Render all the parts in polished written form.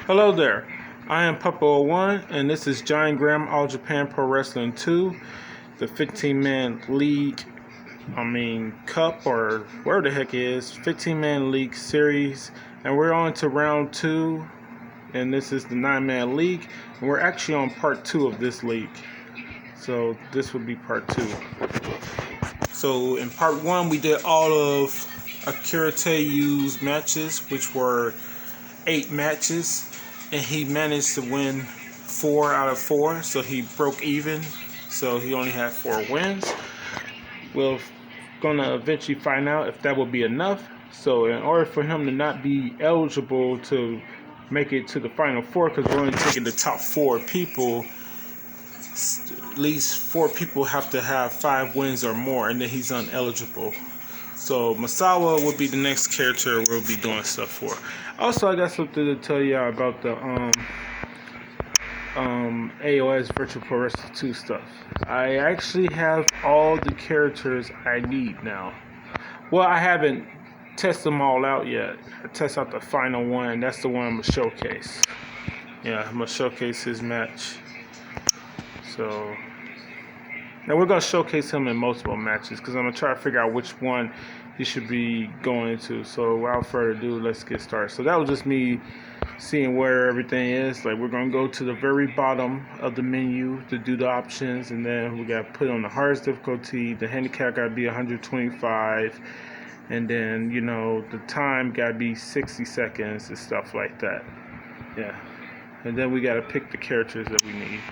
Hello there, I am part2, and this is Giant Gram AJPW2, the 15-man league, cup, or whatever the heck it is, 15-man league series, and we're on to round 2, and this is the 9-man league, and we're actually on part 2 of this league, so this would be part 2. So in part 1, we did all of Akira Teiyu's matches, which were 8 matches, and he managed to win 4 out of 4, so he broke even, so he only had 4 wins. We're gonna eventually find out if that will be enough. So in order for him to not be eligible to make it to the final 4, because we're only taking the top 4 people, at least 4 people have to have 5 wins or more, and then he's uneligible. So Masawa will be the next character we'll be doing stuff for. Also, I got something to tell y'all about the AOS Virtual Pro Wrestling 2 stuff. I actually have all the characters I need now. Well, I haven't tested them all out yet. I test out the final one. That's the one I'm gonna showcase. Yeah, I'm gonna showcase his match. So now we're gonna showcase him in multiple matches because I'm gonna try to figure out which one he should be going into. So without further ado, let's get started. So that was just me seeing where everything is. Like, we're gonna go to the very bottom of the menu to do the options, and then we gotta put on the hardest difficulty. The handicap gotta be 125, and then the time gotta be 60 seconds and stuff like that. Yeah, and then we gotta pick the characters that we need.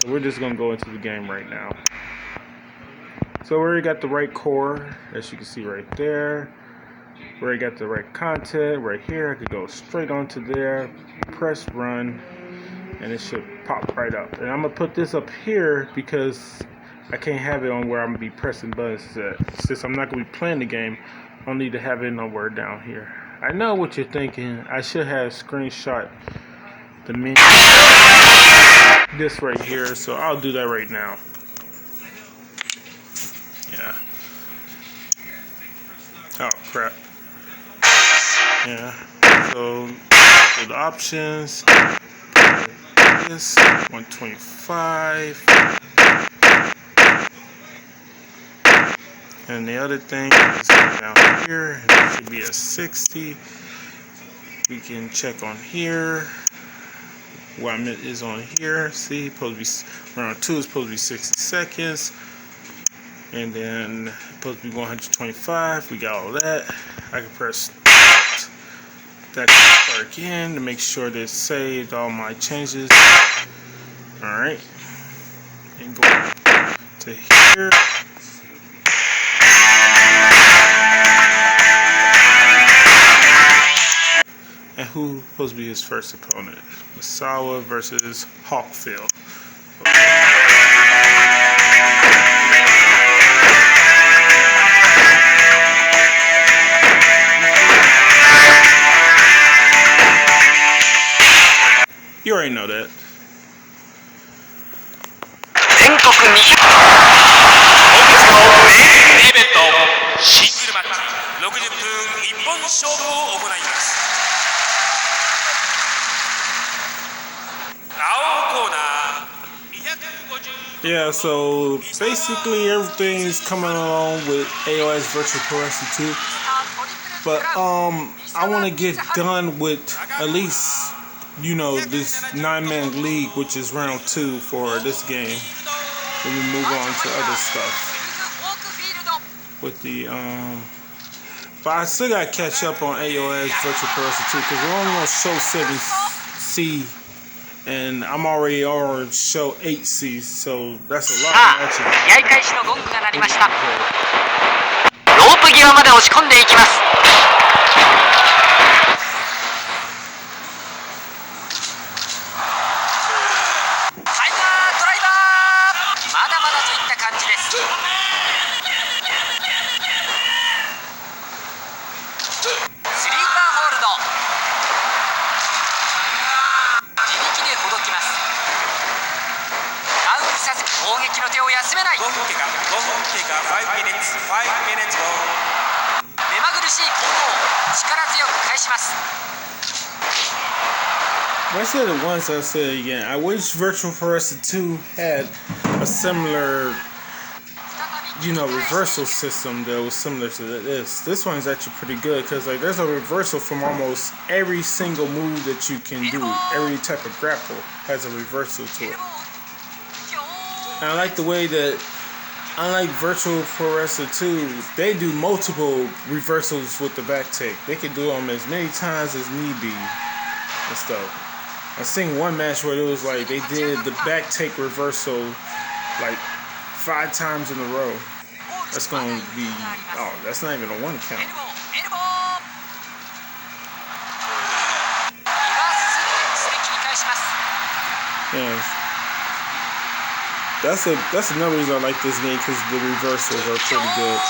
So we're just gonna go into the game right now. So we already got the right core, as you can see right there. We already got the right content right here. I could go straight onto there, press run, and it should pop right up. And I'm gonna put this up here because I can't have it on where I'm gonna be pressing buttons. Since I'm not gonna be playing the game, I'll need to have it nowhere down here. I know what you're thinking. I should have screenshot the menu, this right here, so I'll do that right now. Yeah. Oh crap. Yeah. So the options. This 125. And the other thing is down here. It should be a 60. We can check on here. What is on here. See, supposed to be round 2 is supposed to be 60 seconds. And then supposed to be 125. We got all that. I can press that start again to make sure that it saved all my changes. Alright. And go to here. And who's supposed to be his first opponent? Masawa versus Hawkfield. You already know that. Yeah, so basically everything's coming along with AOS Virtual Pro Wrestling 2. But I want to get done with at least this 9-man league, which is round 2 for this game. Then we move on to other stuff with the but I still gotta catch up on AOS Virtual Pro Wrestling 2 because we're only on show 7C and I'm already on show 8C, so that's a lot of matches. 試合開始のゴングが鳴りました。ロープ際まで押し込んでいきます。攻撃の手を休めない。5分経過、5 minutes 目まぐるしい攻防、力強く返します。I said it once, I said it again. I wish Virtual Pro Wrestling 2 had a similar, reversal system that was similar to this. This one's actually pretty good because there's a reversal from almost every single move that you can do. Every type of grapple has a reversal to it. And I like the way that, unlike Virtual Pro Wrestling 2, they do multiple reversals with the back take. They can do them as many times as need be and stuff. I seen one match where it was like they did the back take reversal like 5 times in a row. That's going to be, that's not even a 1 count. Yeah. That's another reason I like this game, because the reversals are pretty good.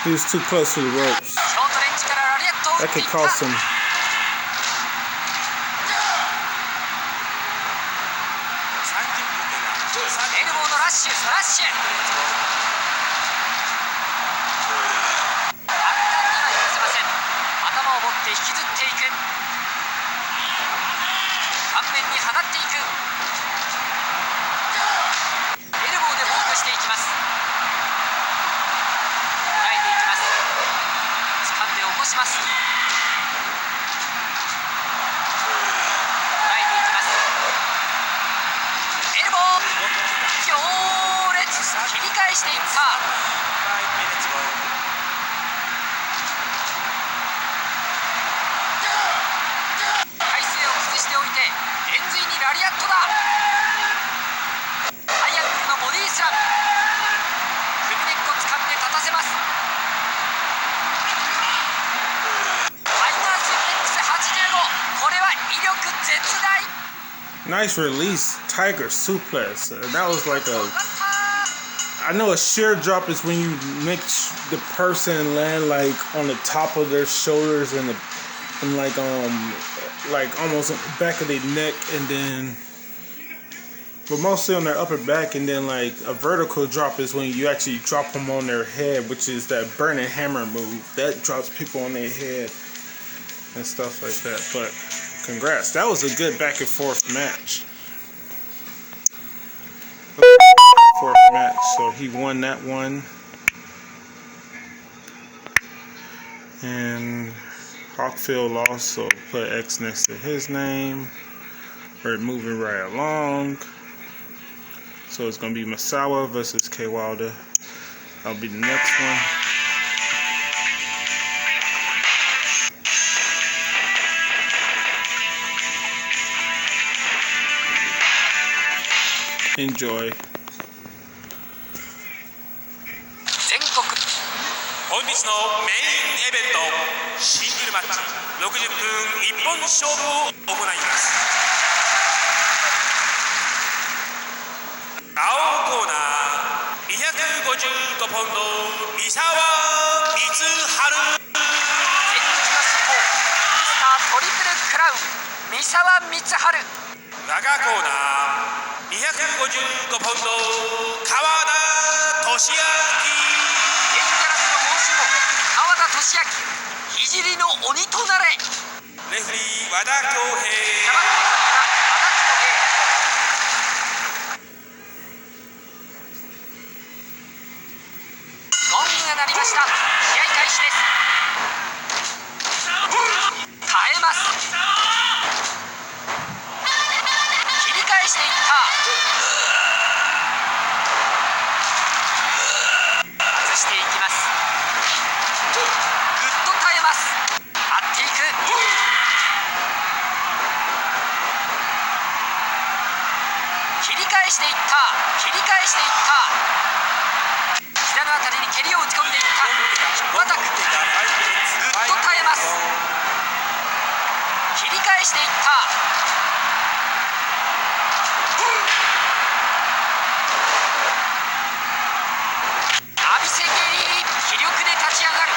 He was too close to the ropes. That could cost him. Nice release, Tiger suplex. That was like I know a sheer drop is when you make the person land like on the top of their shoulders and like almost on the back of their neck, and then, but mostly on their upper back, and then like a vertical drop is when you actually drop them on their head, which is that burning hammer move that drops people on their head and stuff like that. But congrats, that was a good back and forth match. So he won that one, and Hawkfield lost, so put X next to his name. We're moving right along. So it's gonna be Masawa versus K Wilder. That'll be the next one. Enjoy. 本日のメインイベントシングルマッチ60分一本勝負を行います。青コーナー255ポンド三沢光晴、全日の至宝ミスタートリプルクラウン三沢光晴。長コーナー255ポンド川田俊明。俊明、聖の鬼となれ。レフリー和田恭平。キャバクラ和田恭平。ゴングが鳴りました。試合開始です。耐えます。切り返していった。外していきます。ぐっと耐えます。張っていく。切り返していった。切り返していった。膝のあたりに蹴りを打ち込んでいった。ヒップアタック。ぐっと耐えます。切り返していった。浴びせ蹴り。気力で立ち上がる。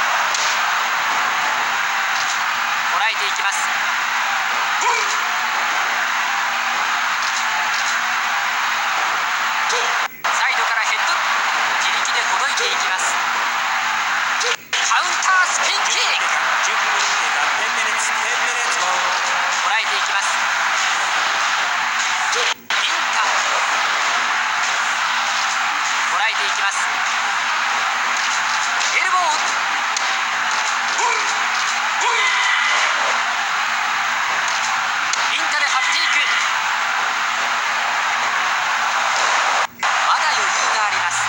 こらえていきます。サイドからヘッド。自力でほどいていきます。カウンタースピンキック。こらえていきます。ビンタ。こらえていきます。エルボー。ビンタで張っていく。まだ余裕があります。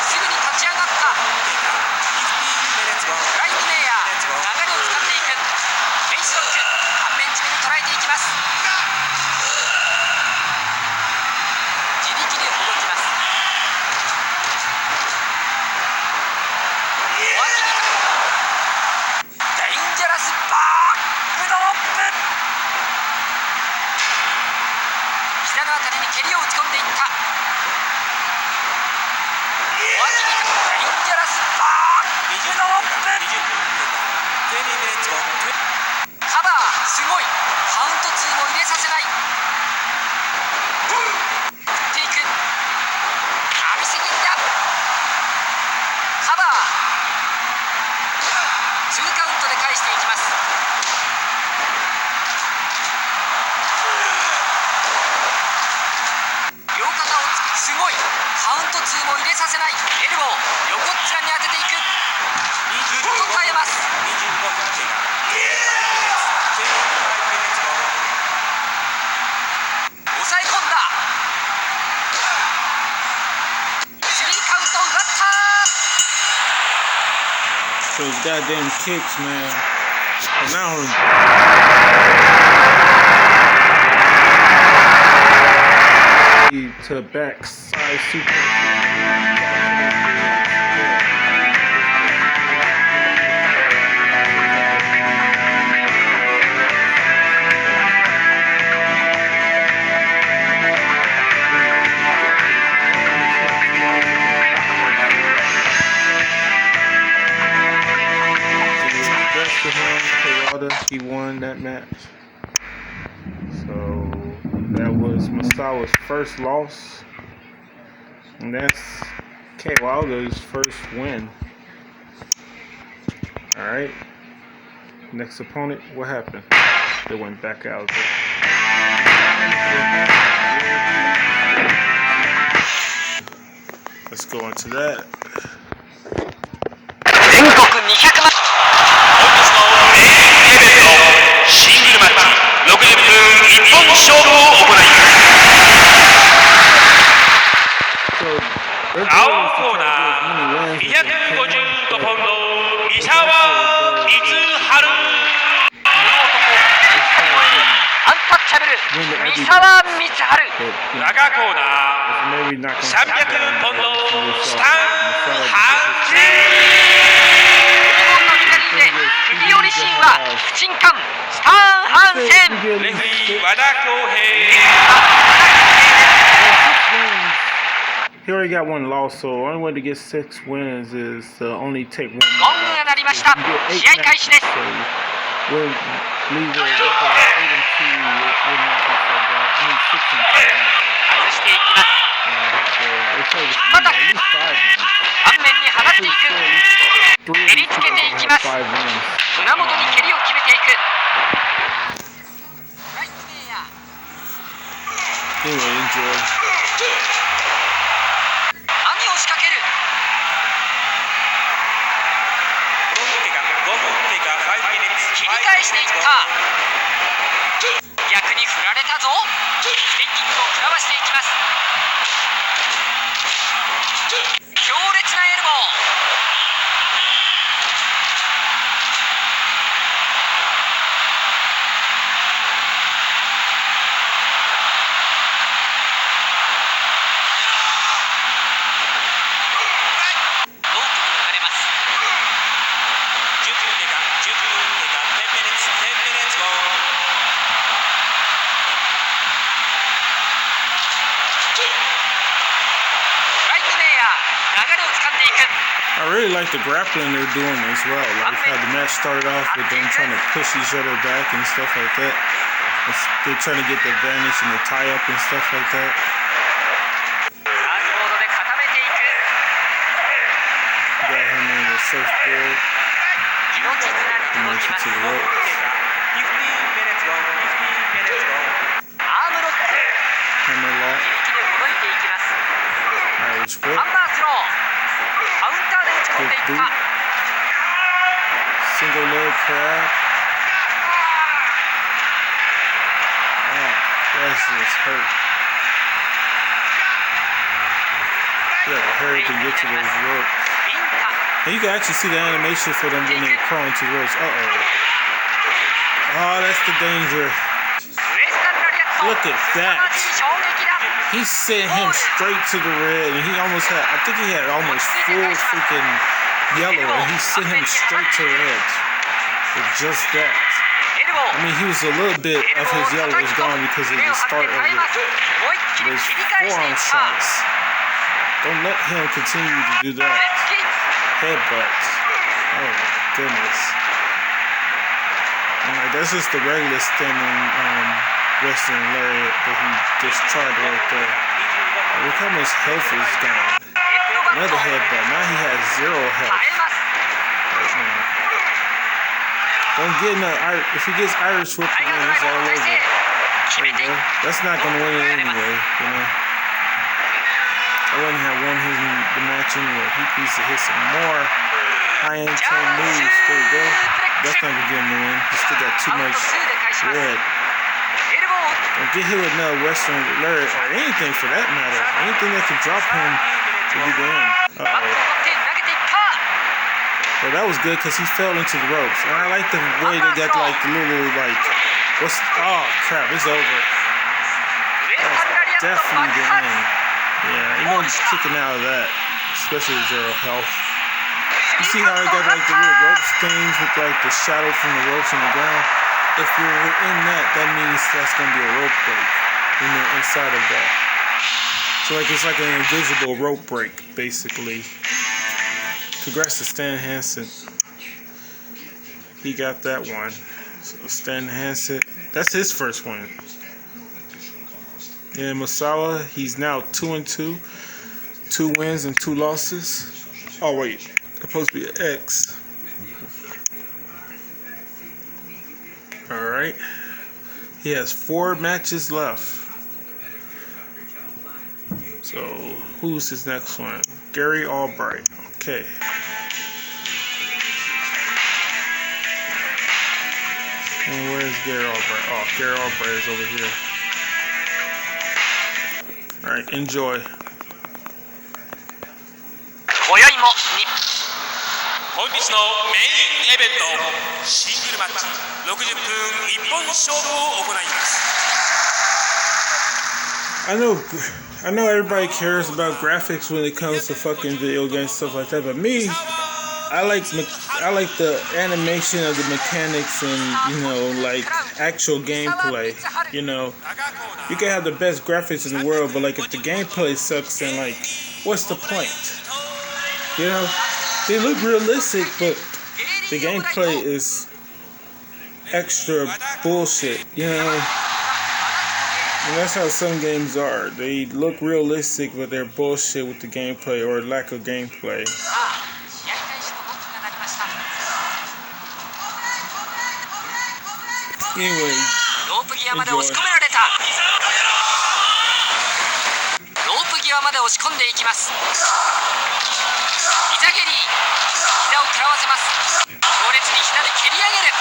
すぐに立ち上がった。ブライトメイヤー、流れを掴んでいく。フェイスロック、顔面締めに捉えていきます。自力でほどきます。小脇にデインジャラスバックドロップ。膝のあたりに蹴りを打ち込んでいった。小脇にデインジャラスバックドロップ。カバーすごい。カウント2も入れさせない。振っていく。浴びせ気味だ。カバー2カウントで返していきます。両肩をすごい。カウント2も入れさせない。エルボー横っ面に当てていく。ぐっと耐えます。抑え込んだ。スリーカウント奪った。 Those goddamn kicks, man. And now to backside super. He won that match. So that was Masawa's first loss, and that's Kay Wilder's first win. All right. Next opponent, what happened? They went back out. Let's go into that. 全国200万。シングルマッチ60分一本勝負を行います。青コーナー255ポンド三沢光晴。アンタッチャブル三沢光晴。長コーナー300ポンドスタンハンセン。首折り神話不沈艦スタンハンセン。レフリー和田恭平。 He already got one loss, so the only way to get 6 wins is to only take 1. ゴングが鳴りました。試合開始です。We'll leave it 8 and 2 will not be so bad. I mean 6 and 2. 外していきます。引っ張っ three of these people are gonna have 5 wins. 胸元に蹴りを決めていく。 Anyway, enjoy. 何を仕掛ける。切り返していった。逆に振られたぞ。ステンキックを食らわしていきます。強烈なエルボー。I really like the grappling they're doing as well. Like how the match started off with them trying to push each other back and stuff like that. They're trying to get the advantage and the tie up and stuff like that. Got him in the surfboard. Motion to the ropes. Hammer lock. Irish whip. Big boot. Single leg crab. Man, that's just hurt. You gotta hurry to get to those ropes. And you can actually see the animation for them when they're crawling to the ropes. Oh, that's the danger. Look at that. He sent him straight to the red, and he almost had, I think he had almost full freaking yellow, and he sent him straight to red with just that. I mean, he was a little bit of his yellow was gone because of the start of it. Those forearm shots. Don't let him continue to do that. Headbutts. Oh my goodness. That's just the regular standing wrestling lariat that he just tried right there. Look how much health is gone. Another headbutt. Now he has 0 health right now. Don't get in the if he gets Irish whipped again, it's all over. There you go. That's not gonna win it anyway, you know. I wouldn't have won the match anyway. He needs to hit some more high-end moves. There you go. That's not gonna get him to win. He still got too much red. Don't get hit with another Western lariat or anything for that matter. Anything that can drop him to be the end. Well, that was good because he fell into the ropes. And I like the way they got like the little oh crap, it's over. That's definitely the end. Yeah, ain't no kicking out of that, especially with 0 health. You see how I got like the little rope things with like the shadow from the ropes on the ground? If you're in that, that means that's going to be a rope break when you're inside of that. So like it's like an invisible rope break, basically. Congrats to Stan Hansen. He got that one. So Stan Hansen, that's his first one. And Masawa, he's now 2-2. 2 wins and 2 losses. Oh wait, it's supposed to be an X. Alright. He has 4 matches left. So, who's his next one? Gary Albright. Okay. And where's Gary Albright? Oh, Gary Albright is over here. Alright, enjoy. 本日のメインイベントシングルマッチ60分一本勝負を行います。 I know everybody cares about graphics when it comes to fucking video games stuff like that, but me, I like the animation of the mechanics and, you know, like actual gameplay. You know, you can have the best graphics in the world, but like if the gameplay sucks, then like what's the point? You know, they look realistic, but the gameplay is extra bullshit, you know? And that's how some games are. They look realistic, but they're bullshit with the gameplay or lack of gameplay. Anyway, ロープ際まで押し込められた。ロープ際まで押し込んでいきます。膝蹴り、膝を食らわせます。強烈に膝で蹴り上げる。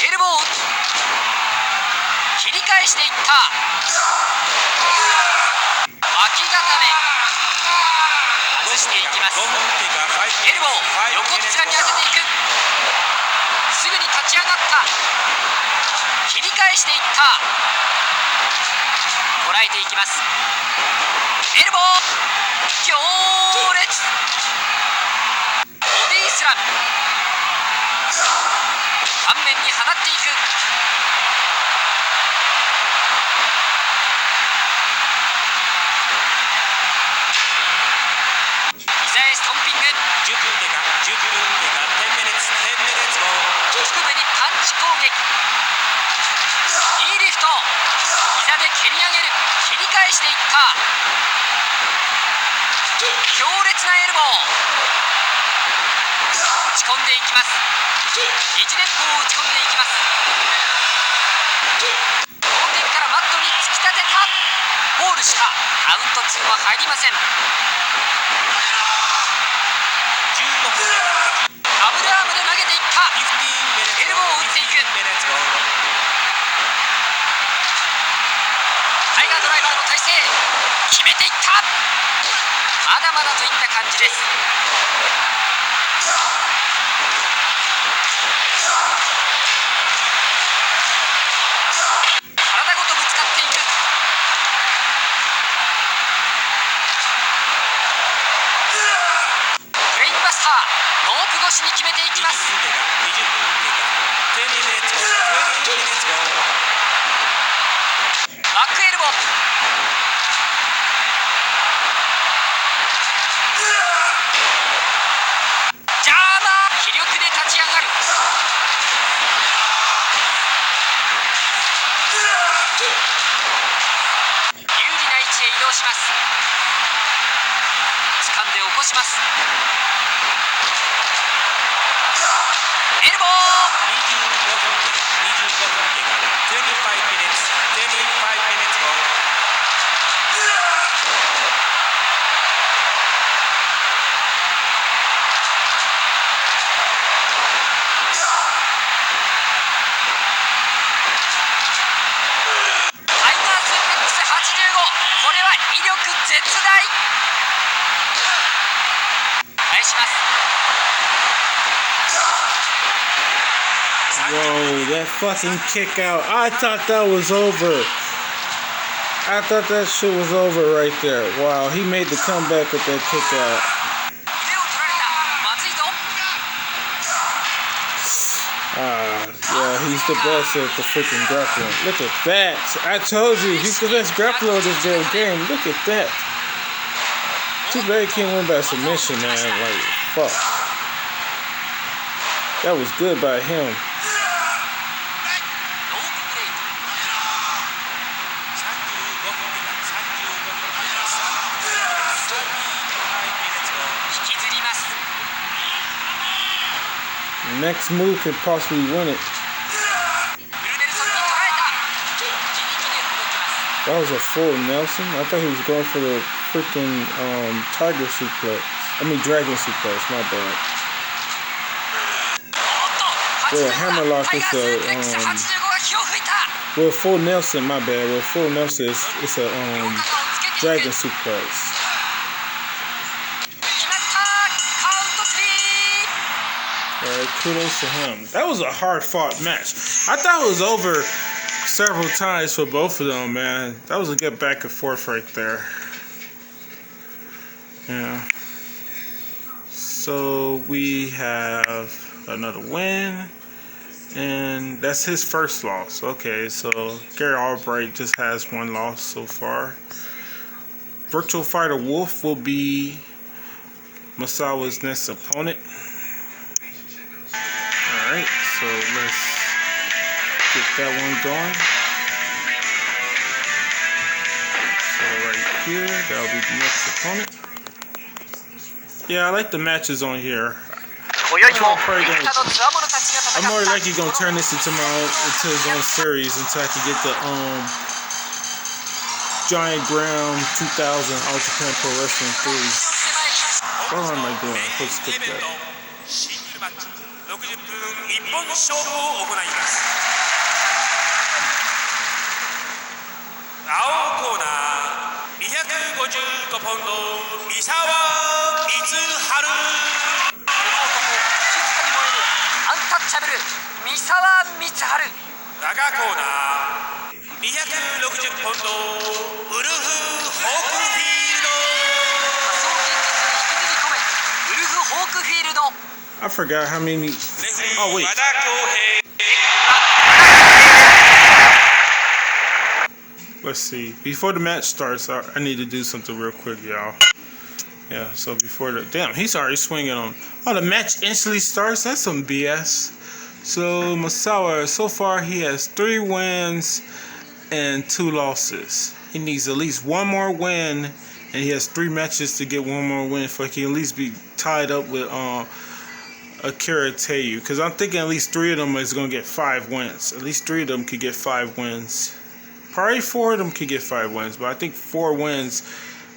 エルボー、切り返していった。脇固め、外していきます。エルボー、横っ面に当てていく。すぐに立ち上がった。切り返していった。こらえていきます。エルボー、強烈。ボディースラム、顔面に放っていく。膝へストンピング。10分経過、10分経過、10 minutes、10 minutes 後。腹部にパンチ攻撃。いいリフト、膝で蹴り上げる。切り返していった。強烈なエルボー、打ち込んでいきます。一列砲を打ち込んでいきます。同点からマットに突き立てた。ホールした。カウント2は入りません。15分ダブルアームで投げていった。エルボーを打っていく。タイガードライバーの体勢、決めていった。まだまだといった感じです。体ごとぶつかっていく。ブレインバスター、ロープ越しに決めていきます。バックエルボー、ジャーマー、気力で立ち上がる。有利な位置へ移動します。掴んで起こします。エルボー、25分経過、25minutes、25 minutes 後。タイガースープレックス85、これは威力絶大。返します。whoa, that fucking kick out. I thought that was over. I thought that shit was over right there. Wow, he made the comeback with that kick out. 腕を取られた。まずいぞ。Yeah, he's the best at the freaking grappling. Look at that. I told you, he's the best grappler of this damn game. Look at that. Too bad he can't win by submission, man. Like, fuck. That was good by him. 引きずります。 The next move could possibly win it. ブルネルソンに捉えた。自力で動きます。 That was a full Nelson. I thought he was going for the freaking tiger suplex. I mean dragon suplex. My bad. おっと、 Well, hammerlock タイ is ガースープレックス a 85が火を吹いた。 well full Nelson. My bad. Well, full Nelson is it's a 両肩をつけていく。 dragon suplex. 決まった。カウント3。 Alright, kudos to him. That was a hard fought match. I thought it was over several times for both of them, man. That was a good back and forth right there. Yeah. So we have another win, and that's his first loss. Okay, so Gary Albright just has one loss so far. Virtual Fighter Wolf will be Masawa's next opponent. Alright, so let's get that one going. So right here, that'll be the next opponent. Yeah, I like the matches on here. 今宵もウィンターのつわものたちが戦 I'm more likely gonna turn this into his own series until I can get the Giant Gram 2000 All Japan Pro Wrestling 3. What am I doing? Let's skip that. シングルマッチ60分一本勝負を行います。青コーナー255ポンド三沢光晴。アンタッチャブル三沢光晴。赤コーナー260ポンドウルフ・ホークフィールド。仮想現実に引きずり込めウルフ・ホークフィールド。 I forgot how many. Oh wait. Let's see. Before the match starts, I need to do something real quick, y'all. Yeah. So before the he's already swinging on. Oh, the match instantly starts. That's some BS. So Misawa, so far he has 3 wins and 2 losses. He needs at least 1 more win, and he has 3 matches to get 1 more win for he can at least be tied up with Akira Teiyu. Because I'm thinking at least 3 of them is going to get 5 wins. At least 3 of them could get 5 wins. Probably 4 of them could get 5 wins, but I think 4 wins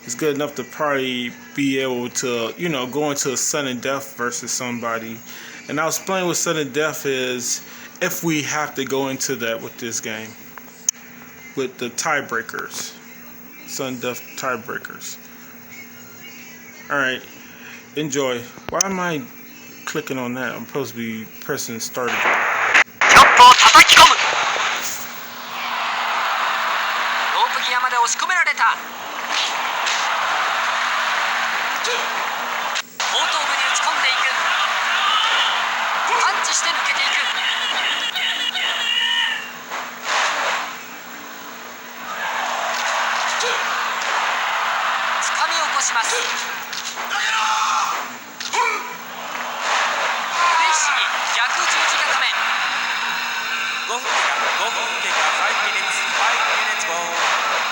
is good enough to probably be able to, you know, go into a sudden death versus somebody. And I'll explain what sudden death is if we have to go into that with this game. With the tiebreakers. Sudden death tiebreakers. Alright. Enjoy. Why am I clicking on that? I'm supposed to be pressing start again. チョップを叩き込む。ロープギアまで押し込められた。後頭部に打ち込んでいく。パンチして抜けていく。つかみ起こします。フェイシに逆十字固め。5分経過5 minutes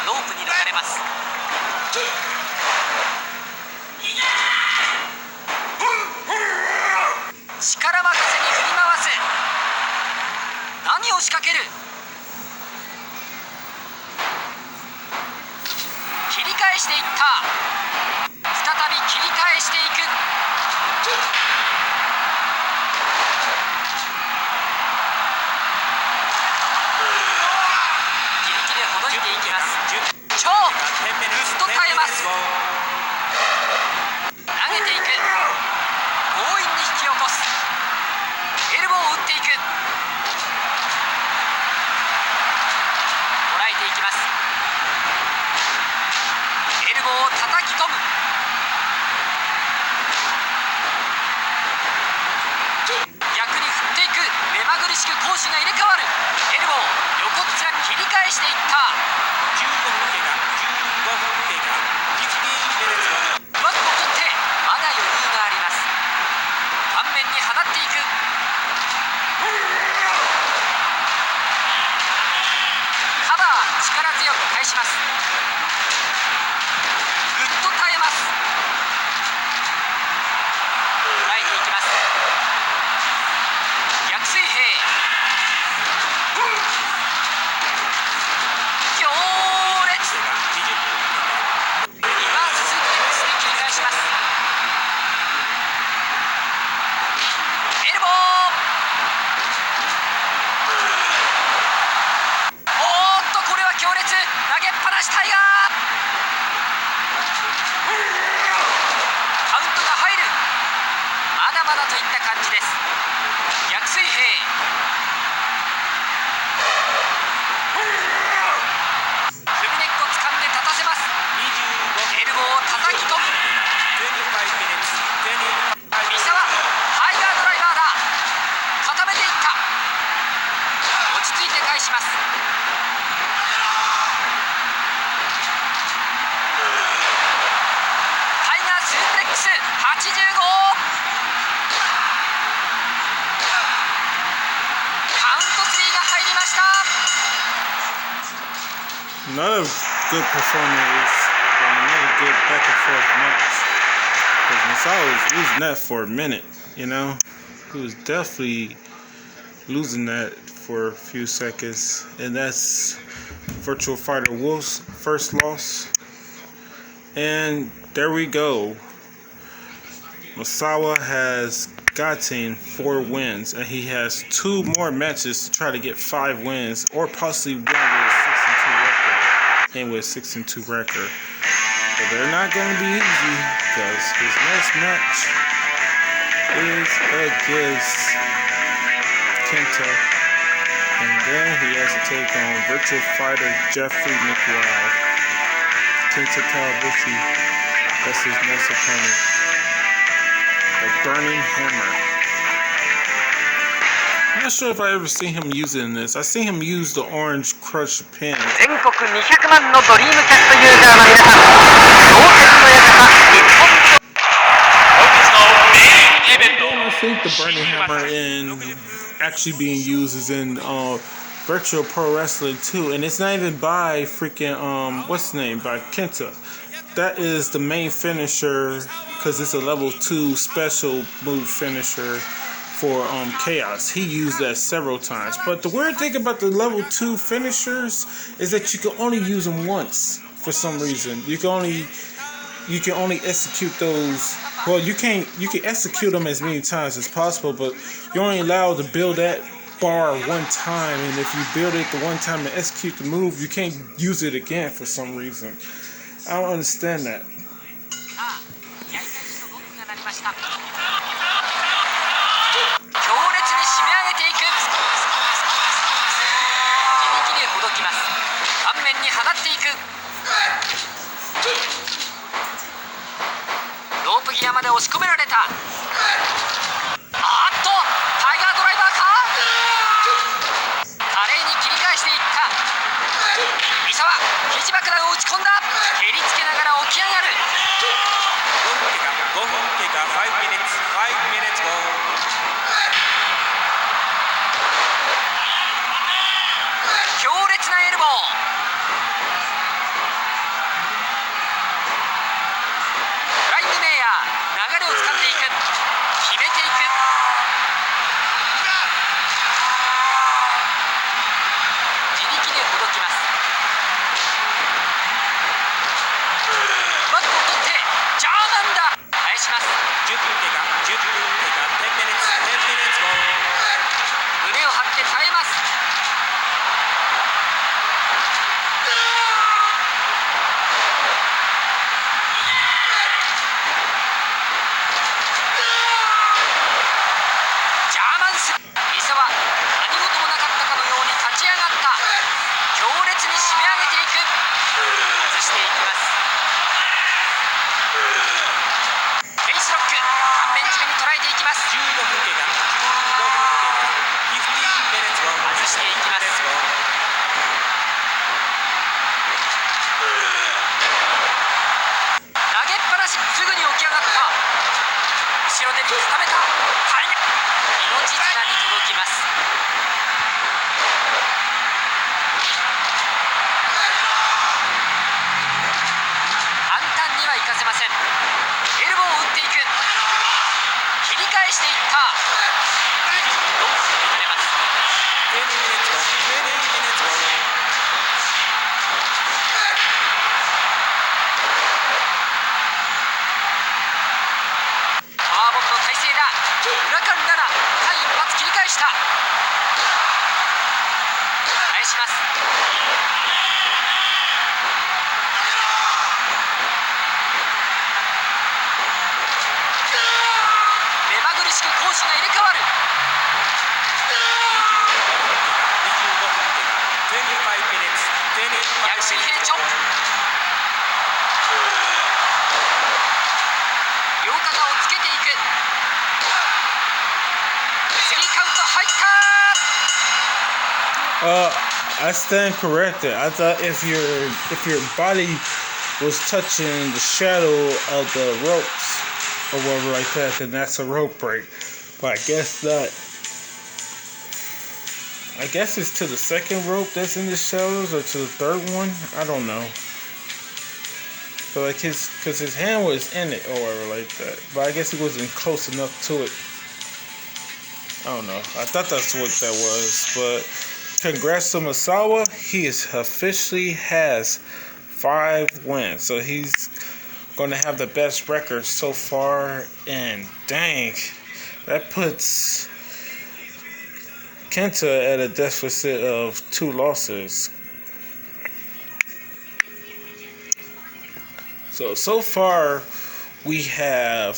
ロープに抜かれます。力任せに振り回す。何を仕掛ける。切り返していった。再び切り返していく。自力でほどいていきます。超ぐっと耐えます。投げていく。強引に引き起こす。エルボーを打っていく。捉えていきます。エルボーを叩き込む。逆に振っていく。目まぐるしく攻守が入れ替わる。エルボー横っ面切り返していった。15分経過バックを取ってまだ余裕があります。顔面に放っていく。カバー力強く返します。ぐっと耐えます。捉えていきます。逆水平強烈。リバーススープレックスで切り返します。エルボー。おーっとこれは強烈。投げっぱなしタイガー。カウントが入る。まだまだといった感じです。逆水平。首根っこ掴んで立たせます。エルボーを叩き込む。三沢タイガードライバーだ。固めていった。落ち着いて返します。タイガースープレックス85。カウント3が入りました。 Another good performance. Another good back and forth match. Because Misawa was losing that for a minute, you know? He was definitely losing that for a few seconds, and that's Virtual Fighter Wolf's first loss. And there we go. Misawa has gotten 4 wins, and he has 2 more matches to try to get 5 wins, or possibly win with a 6-2 record. And with a 6-2 record, but they're not going to be easy because his next match is against Kenta, and then he has to take on Virtual Fighter Jeffrey McWild. Kenta Kawabushi, that's his next opponent. The Burning Hammer. I'm not sure if I ever seen him using this. I seen him use the Orange Crush pen. 全国200万のドリームキャストユーザーの皆さん、同説の館日本の I think the Burning Hammer in actually being used is in Virtual Pro Wrestling too, and it's not even by freaking what's the name, by Kenta. That is the main finisher because it's a level 2 special move finisher for Chaos. He used that several times. But the weird thing about the level 2 finishers is that you can only use them once for some reason. You can only execute those. Well, you can execute them as many times as possible, but you're only allowed to build that bar one time, and if you build it the one time and execute the move, you can't use it again for some reason. I don't understand that. 強烈に締め上げていく。自力でほどきます。顔面に放っていく。ロープ際まで押し込められた。あっとタイガードライバーか。華麗に切り返していった。三沢肘爆弾を打ち込んだ。蹴りつけながら起き上がる。5分経過5 minutes go。強烈なエルボー。フライングメイヤー、流れをつかんでいく。決めていく。自力でほどきます。バットを取ってジャーマンだ。返します。10分経過10minutes go。胸を張って耐えます。三沢、何事もなかったかのように立ち上がった。強烈に締め上げていく。外していきます。フェイスロック、顔面締めに捉えていきます。15分経過15 minutes go。外していきます。投げっぱなし、すぐに起き上がった。後ろ手に固めた。命綱に届きます。簡単にはいかせません。エルボーを打っていく。切り返していった。ロープが乱れます。パワーボムの体勢だ。裏間7、間一発切り返した。返します。目まぐるしく攻守が入れ替わる。逆水平チョップ。両肩をつけていく。スリーカウント入った。I stand corrected. I thought if your body was touching the shadow of the ropes or whatever like that, then that's a rope break. But I guess not. I guess it's to the second rope that's in the shadows or to the third one. I don't know. But like cause his hand was in it or whatever like that. But I guess he wasn't close enough to it. I don't know. I thought that's what that was, but congrats to Masawa. He officially has 5 wins, so he's going to have the best record so far. And dang, that puts Kenta at a deficit of 2 losses. So far we have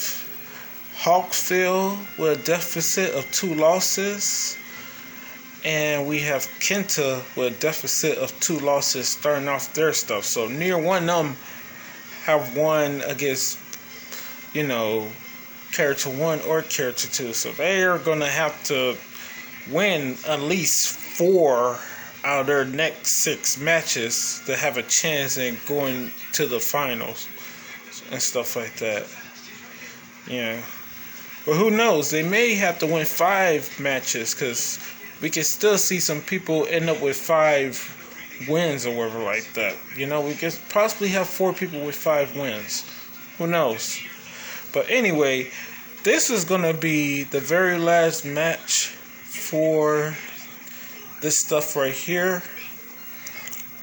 Hawksville with a deficit of 2 losses, and we have Kenta with a deficit of 2 losses starting off their stuff. So near one of them have won against, character 1 or character 2. So they are going to have to win at least 4 out of their next 6 matches to have a chance in going to the finals and stuff like that. Yeah. But who knows? They may have to win 5 matches, because we can still see some people end up with 5 wins or whatever like that. We could possibly have 4 people with 5 wins. Who knows? But anyway, this is going to be the very last match for this stuff right here.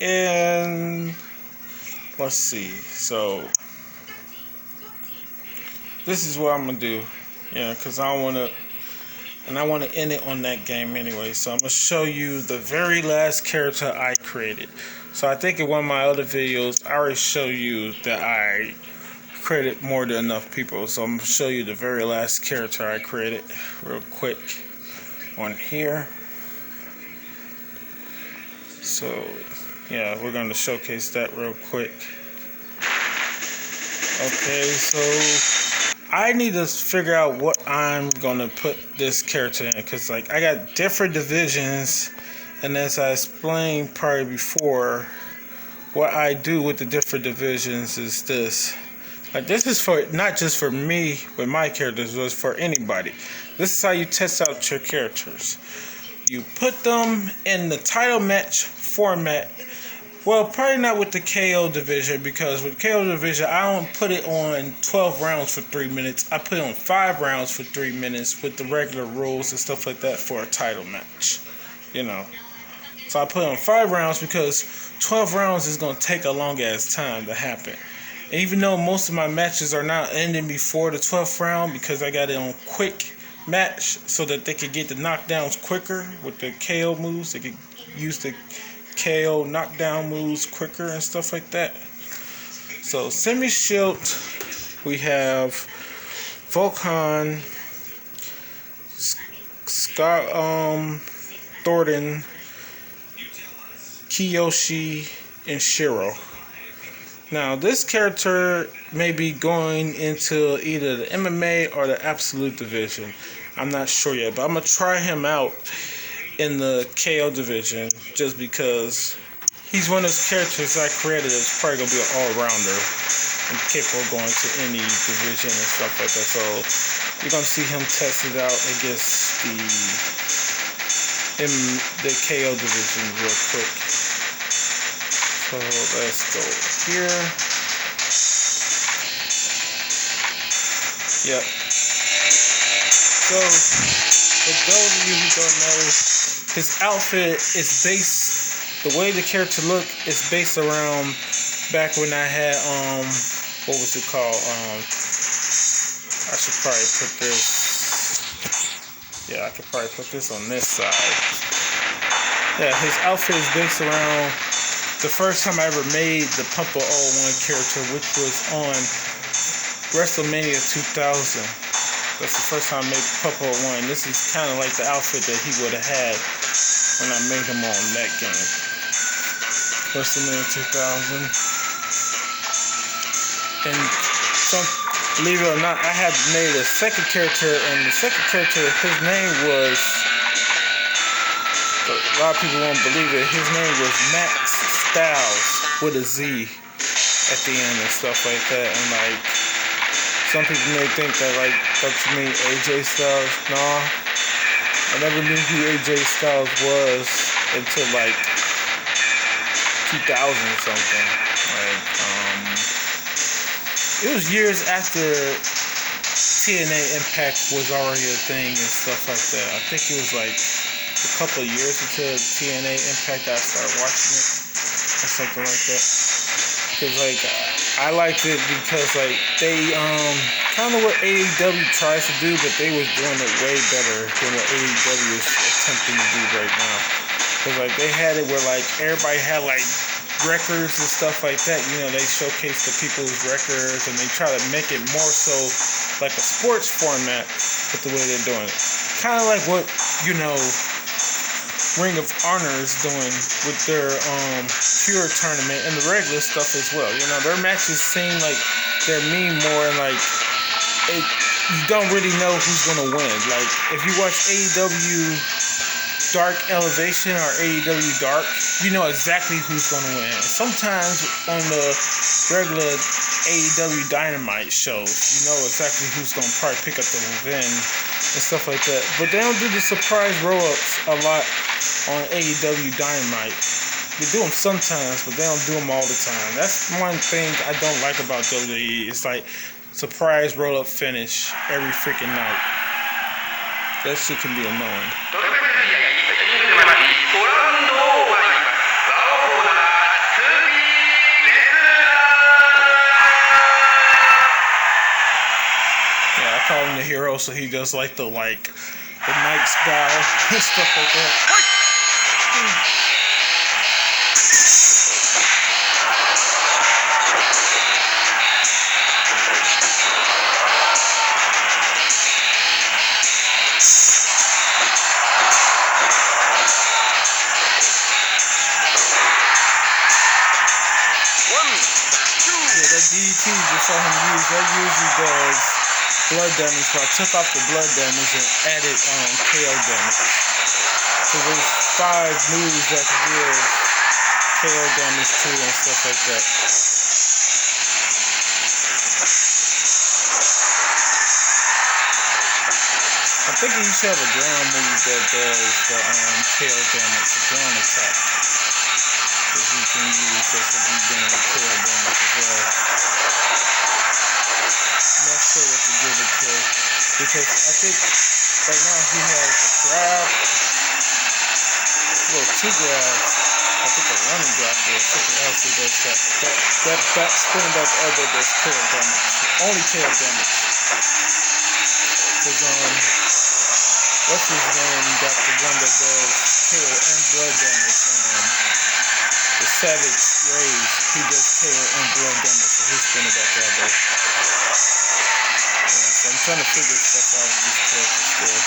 And let's see. So this is what I'm going to do. Because I want to end it on that game anyway. So I'm going to show you the very last character I created. So I think in one of my other videos, I already showed you that I created more than enough people. So I'm going to show you the very last character I created real quick on here. So yeah, we're going to showcase that real quick. Okay, so I need to figure out what I'm going to put this character in, because I got different divisions, and as I explained probably before, what I do with the different divisions is this. This is for not just for me with my characters, but for anybody. This is how you test out your characters. You put them in the title match format. Well, probably not with the KO division, because with KO division, I don't put it on 12 rounds for 3 minutes. I put it on 5 rounds for 3 minutes with the regular rules and stuff like that for a title match. So I put it on 5 rounds because 12 rounds is going to take a long ass time to happen. And even though most of my matches are not ending before the 12th round, because I got it on quick match so that they could get the knockdowns quicker with the KO moves. They could use the KO knockdown moves quicker and stuff like that. So semi-shield, we have Volkan, Scott, Thornton, Kiyoshi, and Shiro. Now this character may be going into either the MMA or the Absolute division. I'm not sure yet, but I'm going to try him out in the KO division, just because he's one of those characters I created that's probably going to be an all-rounder and capable of going to any division and stuff like that. So you're going to see him tested out against the KO division real quick. So let's go here. Yep. So for those of you who don't know, his outfit is based, the way the character look is based around back when I had, what was it called? I should probably put this, I could probably put this on this side. Yeah, his outfit is based around the first time I ever made the Pumper 01 character, which was on WrestleMania 2000. That's the first time I made Pumper 01. This is kind of like the outfit that he would have had when I made him on that game. WrestleMania 2000. And so, believe it or not, I had made a second character, and the second character, his name was, a lot of people won't believe it, his name was Max Styles with a Z at the end and stuff like that. And some people may think that don't you mean AJ Styles? No, I never knew who AJ Styles was until 2000 something. It was years after TNA Impact was already a thing and stuff like that. I think it was like a couple of years into TNA Impact I started watching it or something like that. Cause like I liked it because like they kind of what AEW tries to do, but they was doing it way better than what AEW is attempting to do right now. Cause like they had it where like everybody had like records and stuff like that. You know, they showcase the people's records and they try to make it more so like a sports format with the way they're doing it. Kind of like what, you know, Ring of Honor is doing with their Pure tournament and the regular stuff as well. You know, their matches seem like they're mean more and like you don't really know who's gonna win. Like if you watch AEW Dark Elevation or AEW Dark, you know exactly who's gonna win. Sometimes on the regular AEW Dynamite shows, you know exactly who's gonna probably pick up the win and stuff like that. But they don't do the surprise roll-ups a lot on AEW Dynamite. They do them sometimes, but they don't do them all the time. That's one thing I don't like about WWE. It's like surprise roll-up finish every freaking night. That shit can be annoying. Yeah, I call him the hero, so he does like the Knight's bow and stuff like that. DDT you saw him use, that usually does blood damage, but I took off the blood damage and added KO damage. So there's 5 moves that can give KO damage to and stuff like that. I think he should have a ground move that does the KO damage, the ground attack. That he can use just to be doing the KO damage as well. I'm not sure what to give it to, because I think right now he has a grab, well, 2 grabs, I think a running grab or something else that does that spinning back elbow does KO damage, only KO damage. Because what's his name got the one that does KO and blood damage, the Savage Rays, he does KO and blood damage for his spinning back elbow. So I'm trying to figure stuff out with these characters still.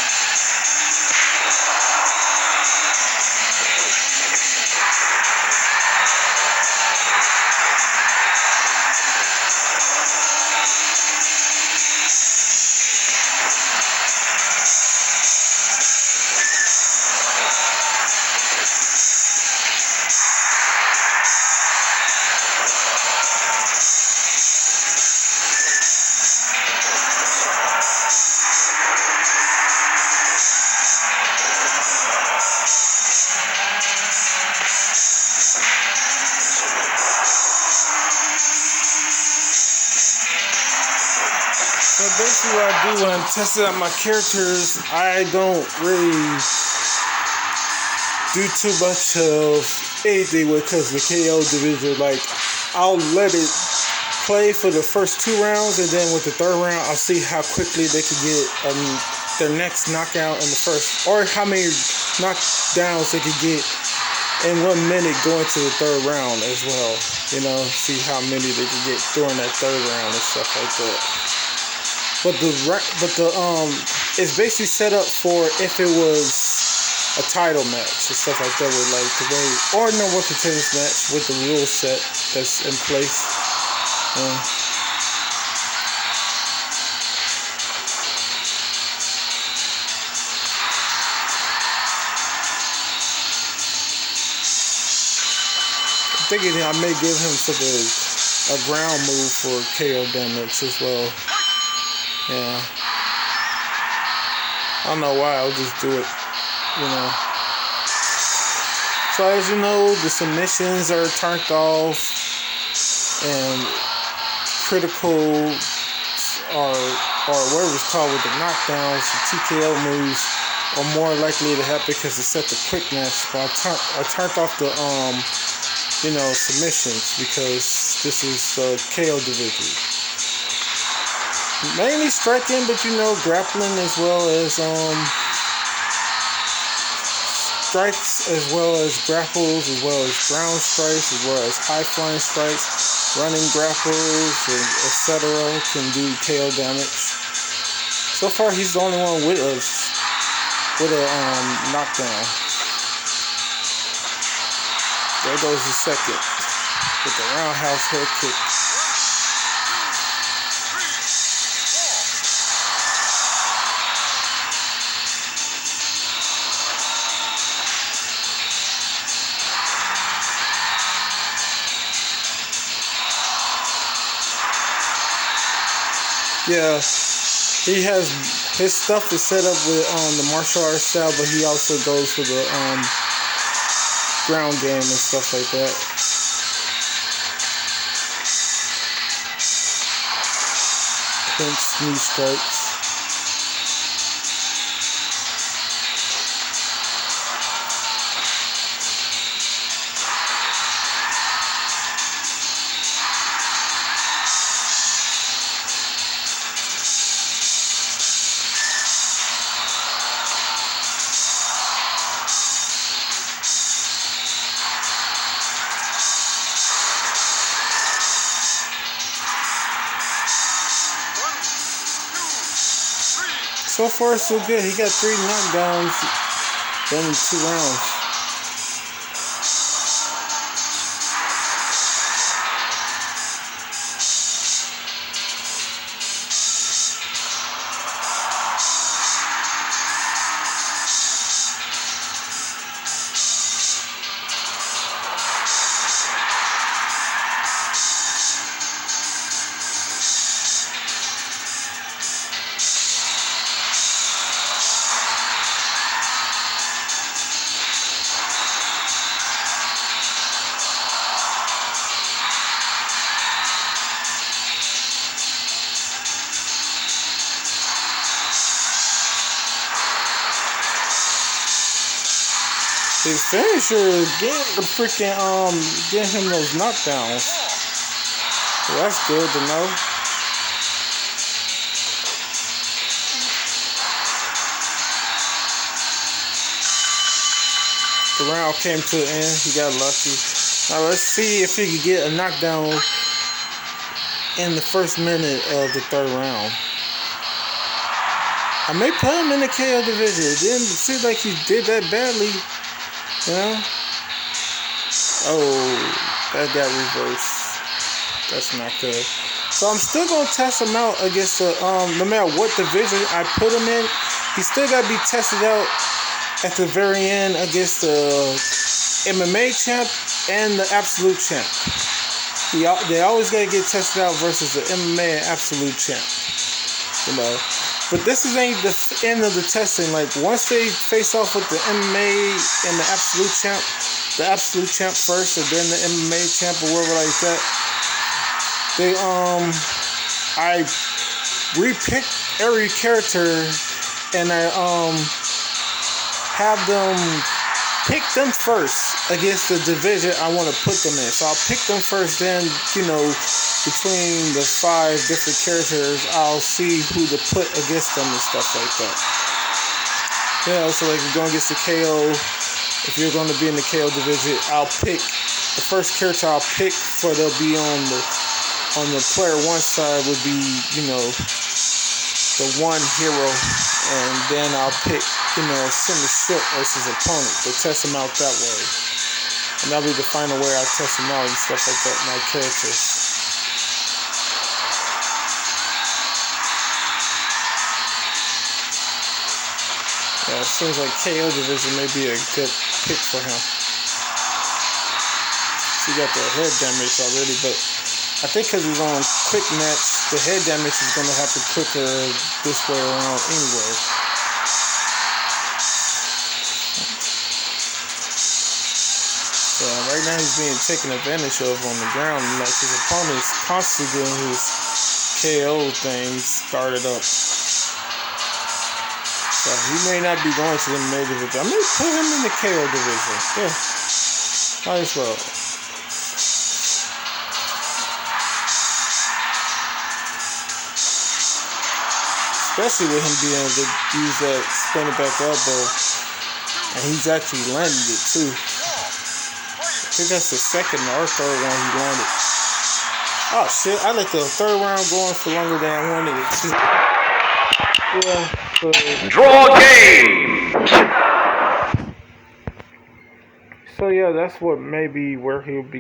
So basically what I do when I'm testing out my characters, I don't really do too much of anything with because the KO division, like I'll let it play for the first 2 rounds and then with the 3rd round I'll see how quickly they can get their next knockout in the first, or how many knockdowns they can get in 1 minute going to the 3rd round as well. You know, see how many they can get during that 3rd round and stuff like that. But it's basically set up for if it was a title match and stuff like that, with like the way, or no work contenders match with the rule set that's in place. I'm thinking I may give him a ground move for KO damage as well. Yeah. I don't know why, I'll just do it, you know. So as you know, the submissions are turned off and critical or whatever it's called with the knockdowns, the TKO moves are more likely to happen because it's set the quickness. But I turned off the submissions because this is the KO division. Mainly striking, but grappling as well as strikes, as well as grapples, as well as ground strikes, as well as high flying strikes, running grapples, and etc. can do KO damage. So far, he's the only one with a knockdown. There goes the second with the roundhouse head kick. Yeah, he has his stuff is set up with the martial arts style, but he also goes for the ground game and stuff like that. Pinch knee strikes. So far, so good. He got 3 knockdowns in 2 rounds. His finisher getting him those knockdowns. So that's good to know. The round came to an end. He got lucky. Now let's see if he could get a knockdown in the first minute of the 3rd round. I may put him in the KO division. It didn't seem like he did that badly. Oh, that got reversed. That's not good. So I'm still gonna test him out against the no matter what division I put him in, he still gotta be tested out at the very end against the MMA champ and the absolute champ. They always gotta get tested out versus the MMA and absolute champ. But this ain't the end of the testing. Like once they face off with the MMA and the absolute champ first, and then the MMA champ or whatever like that, I repick every character and I have them pick them first against the division I want to put them in. So I'll pick them first, then between the 5 different characters, I'll see who to put against them and stuff like that. So like if you're going against the KO, if you're going to be in the KO division, I'll pick the first character I'll pick for they'll be on the player 1 side would be, the 1 hero, and then I'll pick, send the ship as his opponent to test him out that way. And that'll be the final way I test him out and stuff like that, my characters. Yeah, it seems like KO division may be a good pick for him. He got the head damage already, but I think because he's on quick match, the head damage is going to happen quicker this way around anyway. So right now he's being taken advantage of on the ground. Like his opponent is constantly getting his KO thing started up. So he may not be going to the main division. I may put him in the KO division. Yeah. Might as well. Especially with him being able to use that spinning back elbow. And he's actually landed it too. I think that's the second or third one he landed. Oh shit, I let the third round go on for longer than I wanted it to. Yeah, but Draw game! so yeah, that's what maybe where he'll be.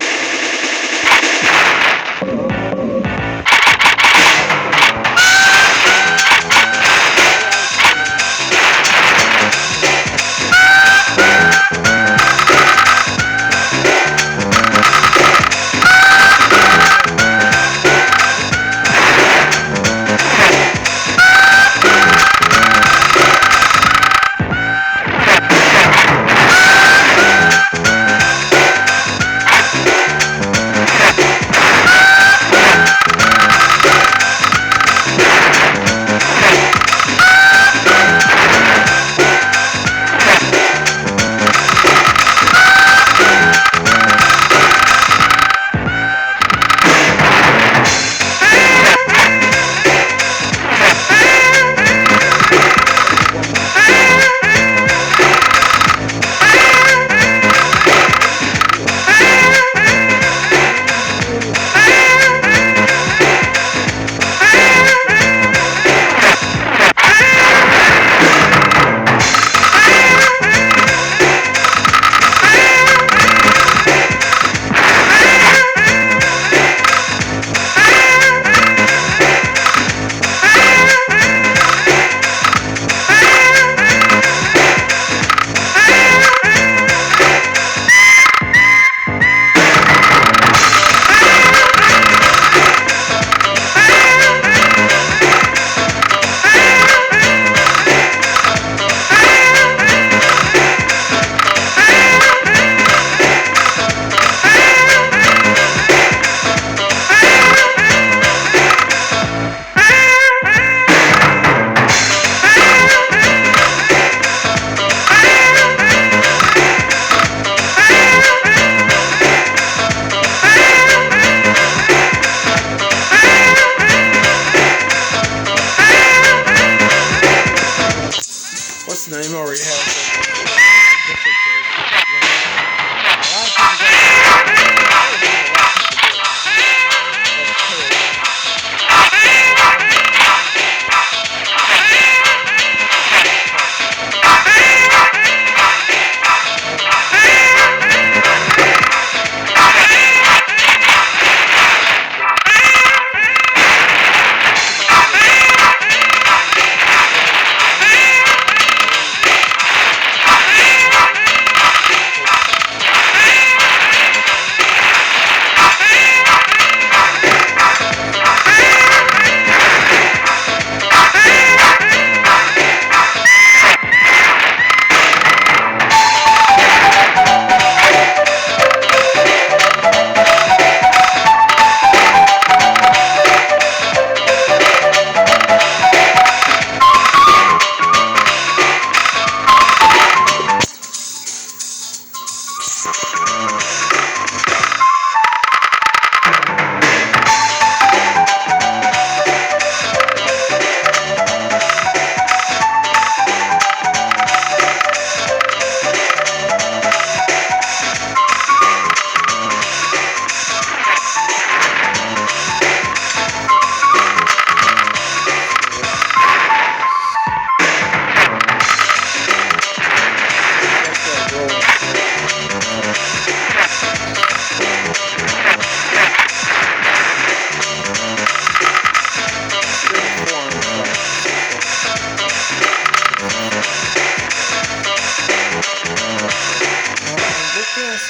What's the name already has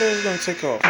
it's gonna take off.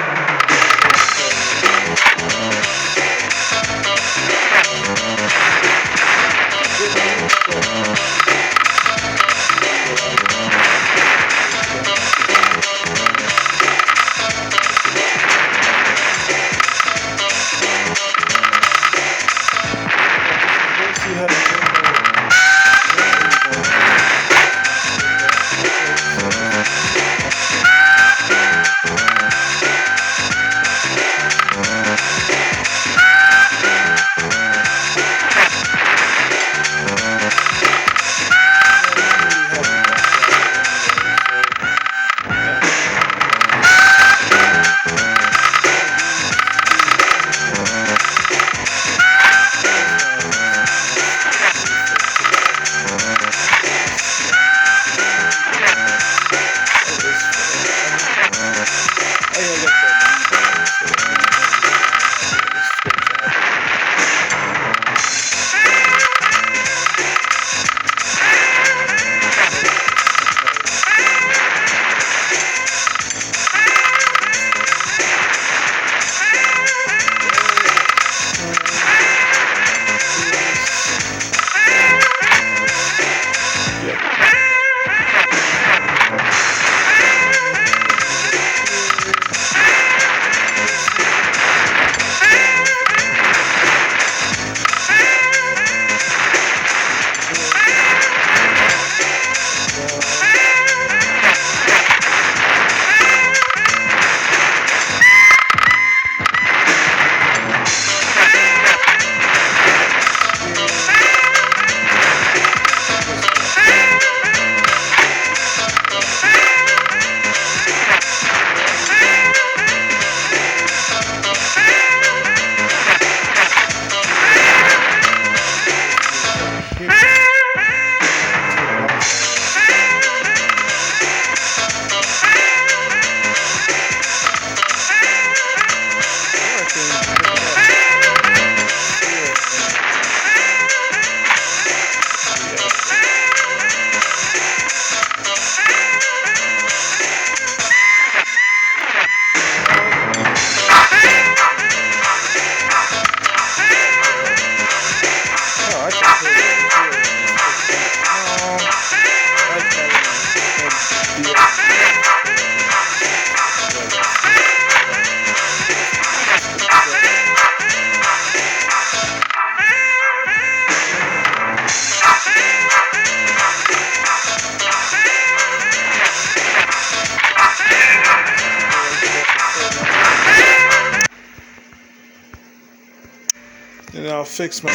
And I'll fix my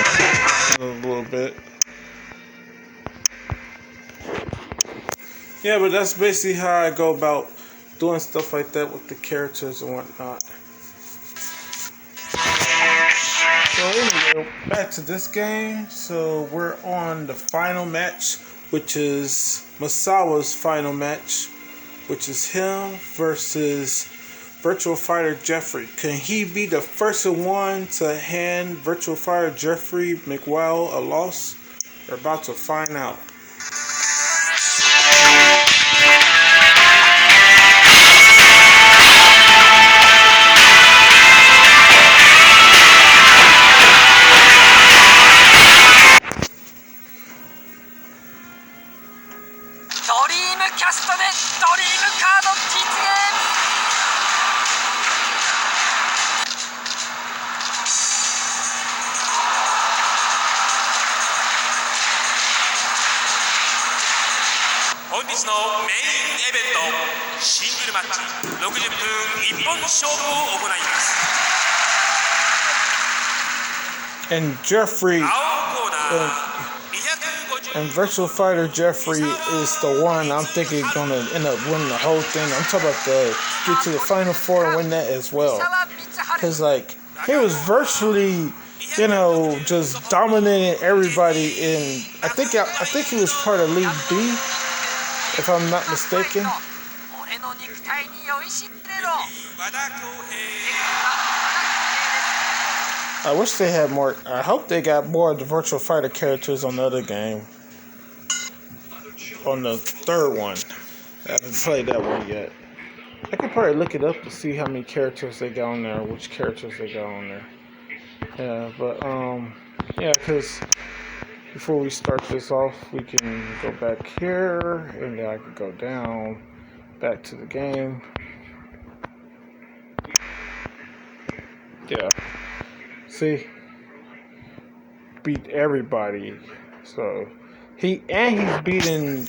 in a little bit. Yeah, but that's basically how I go about doing stuff like that with the characters and whatnot. So anyway, back to this game. So we're on the final match, which is Masawa's final match, which is him versus Virtual Fighter Jeffrey. Can he be the first one to hand Virtual Fighter Jeffrey McWow a loss? We're about to find out. ドリームキャストでドリームカード実現。本日のメインイベントシングルマッチ60分一本勝負を行います。 And Jeffrey 青コーナー and Virtual Fighter Jeffrey is the one I'm thinking gonna end up winning the whole thing. I'm talking about get to the final four and win that as well. Cause like he was virtually, you know, just dominating everybody in. I think he was part of League B, if I'm not mistaken. I wish they had more. I hope they got more of the Virtual Fighter characters on the other game. On the third one. I haven't played that one yet. I could probably look it up to see how many characters they got on there, which characters they got on there. Yeah, but yeah, because before we start this off, we can go back here, and then I can go down, back to the game. Yeah. See? Beat everybody. So he's beating.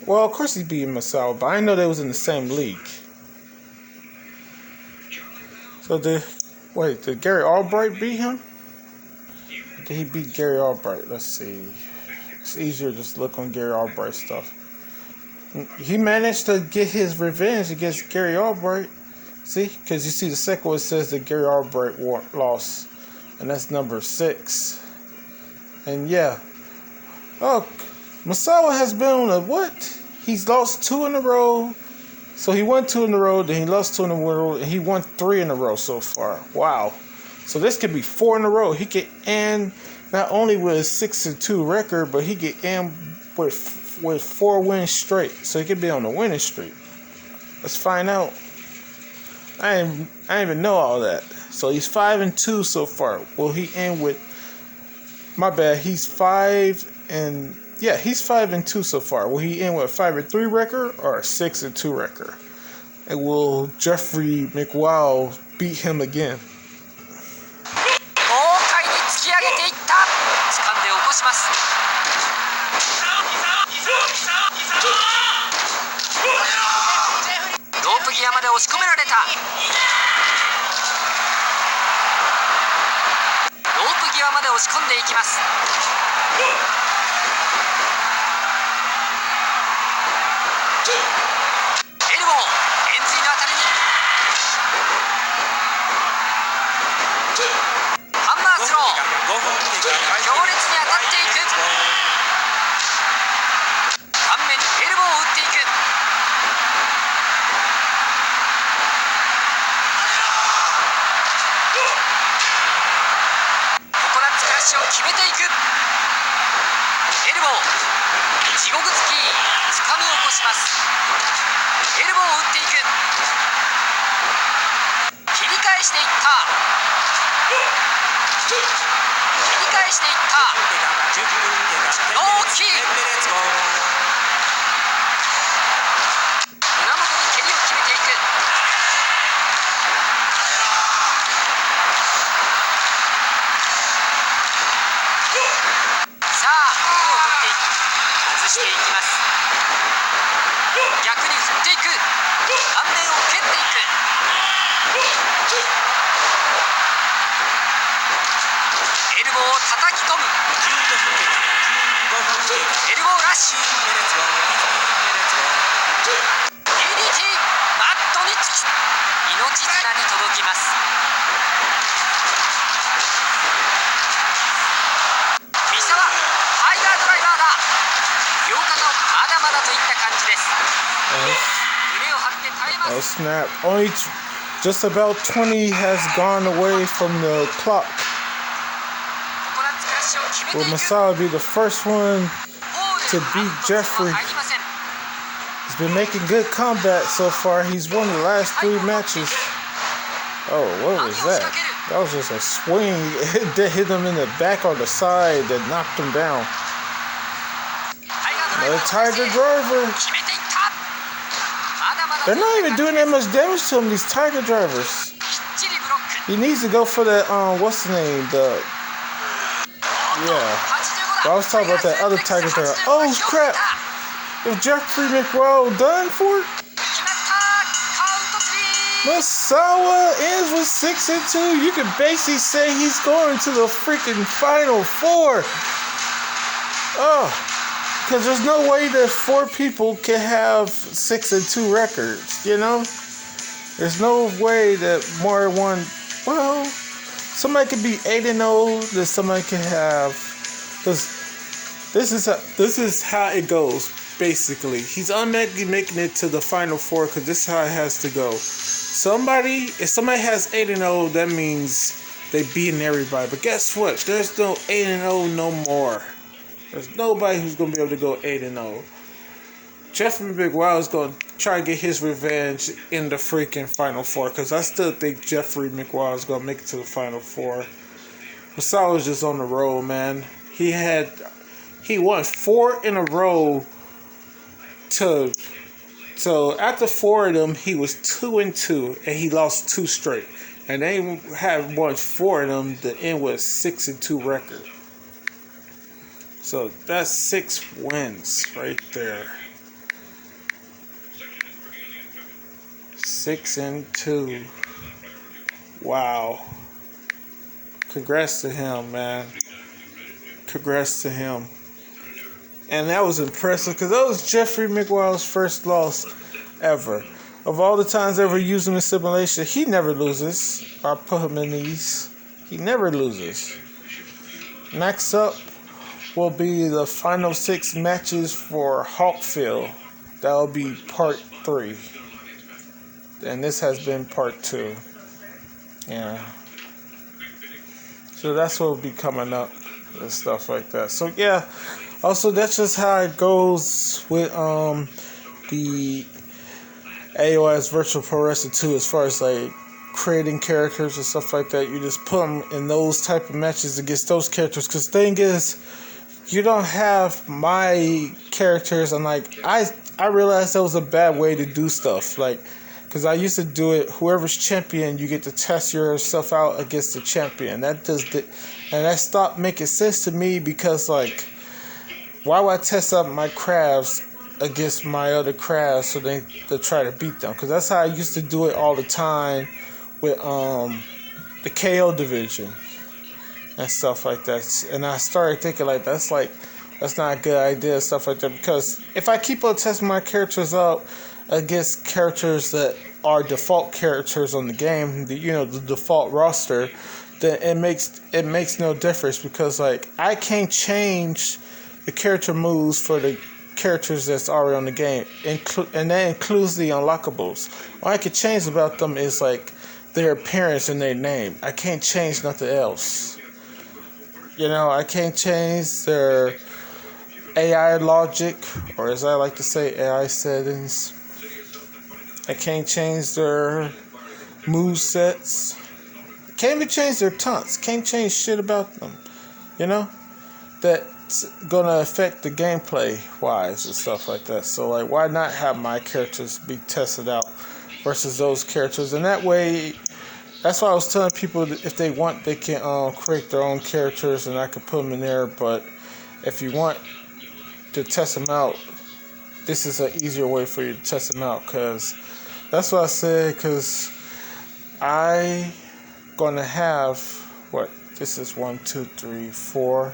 Well, of course he's beating Masawa, but I didn't know they was in the same league. So did Gary Albright beat him? Did he beat Gary Albright? Let's see. It's easier to just look on Gary Albright stuff. He managed to get his revenge against Gary Albright. See? Because you see the second one says that Gary Albright lost. And that's number 6. And yeah. Oh, Masawa has been on a what? He's lost 2 in a row. So he won 2 in a row, then he lost 2 in a row, and he won 3 in a row so far. Wow. So this could be 4 in a row. He could end not only with a 6-2 record, but he could end with 4 wins straight. So he could be on a winning streak. Let's find out. I didn't even know all that. So he's 5-2 so far. Will he end with? My bad. He's 5-2 so far. Will he end with a 5-3 record or a 6-2 record? And will Jeffrey McWow beat him again? 豪快に突き上げていった。掴んで起こします。ロープ際まで押し込められた。ロープ際まで押し込んでいきます。エルボー、円髄の当たりにハンマースロー、強烈に当たっていく。顔面エルボーを打っていく。ココナッツクラッシュを決めていく。エルボー、地獄突き、掴み起こします。エルボーを打っていく。切り返していった。切り返していった。ノーキー。胸元に蹴りを決めていく。さあ、手を取っていく。外していきます。逆に振っていく。顔面を蹴っていく。トム、エルボーラッシュ、 DDT、 マットに突き命綱に届きます。三沢、タイガードライバーだ。両肩をまだまだといった感じです。胸を張って耐えます。 Oh snap. Only just about 20 has gone away from the clock. ココナッツクラッシュを決めてい Will く。 Masao be the first one ホール to beat Jeffrey? 入りません。 He's been making good combat so far. He's won the last 3 matches. Oh, what was that? That was just a swing that hit him in the back or the side that knocked him down. タイガードライバ Another ー Tiger Driver. 決めていった。まだまだ They're not even doing that much damage to him, these Tiger Drivers. きっちりブロック。 He needs to go for that, what's the name? Yeah. But I was talking about that other Tiger Driver. Oh, crap. Is Jeffrey McWell done for? 決まった。カウント3。 Masawa ends with 6-2. You can basically say he's going to the freaking Final Four. Oh, because there's no way that 4 people can have 6-2 records, you know? There's no way that more than one, well, somebody could be 8-0, then somebody can have, this is how it goes, basically. He's automatically making it to the Final Four because this is how it has to go. If somebody has 8-0, that means they beating everybody. But guess what? There's no 8-0 no more. There's nobody who's going to be able to go 8-0. Jeffrey McWell is going to try to get his revenge in the freaking Final Four because I still think Jeffrey McWell is going to make it to the Final Four. Masao was just on the roll, man. He won 4 in a row so after 4 of them, he was 2-2, and he lost 2 straight. And they had won 4 of them to end with a 6-2 record. So that's 6 wins right there. 6-2. Wow. Congrats to him, man. Congrats to him. And that was impressive because that was Jeffrey McWell's first loss ever. Of all the times ever used him in simulation, he never loses. I put him in these. He never loses. Next up will be the final 6 matches for Hawkfield. That will be part 3. And this has been part 2. Yeah. So that's what will be coming up and stuff like that. So yeah. Also, that's just how it goes with the AOS Virtual Pro Wrestling 2 as far as like creating characters and stuff like that. You just put them in those type of matches against those characters. Because the thing is, you don't have my characters. And like, I realized that was a bad way to do stuff. Like, because I used to do it, whoever's champion, you get to test yourself out against the champion. And that stopped making sense to me because like, why would I test out my crafts against my other crafts so they try to beat them? Because that's how I used to do it all the time with the KO division and stuff like that. And I started thinking like that's not a good idea, stuff like that. Because if I keep on testing my characters out against characters that are default characters on the game, the default roster, then it makes no difference because like I can't change the character moves for the characters that's already on the game, and that includes the unlockables. All I can change about them is like their appearance and their name. I can't change nothing else. I can't change their AI logic, or as I like to say, AI settings. I can't change their move sets. Can't even change their taunts. Can't change shit about them. That's gonna affect the gameplay wise and stuff like that. So like, why not have my characters be tested out versus those characters? And that way, that's why I was telling people that if they want, they can create their own characters and I can put them in there. But if you want to test them out, this is an easier way for you to test them out. Because that's what I said. Because I gonna have This is 1, 2, 3, 4.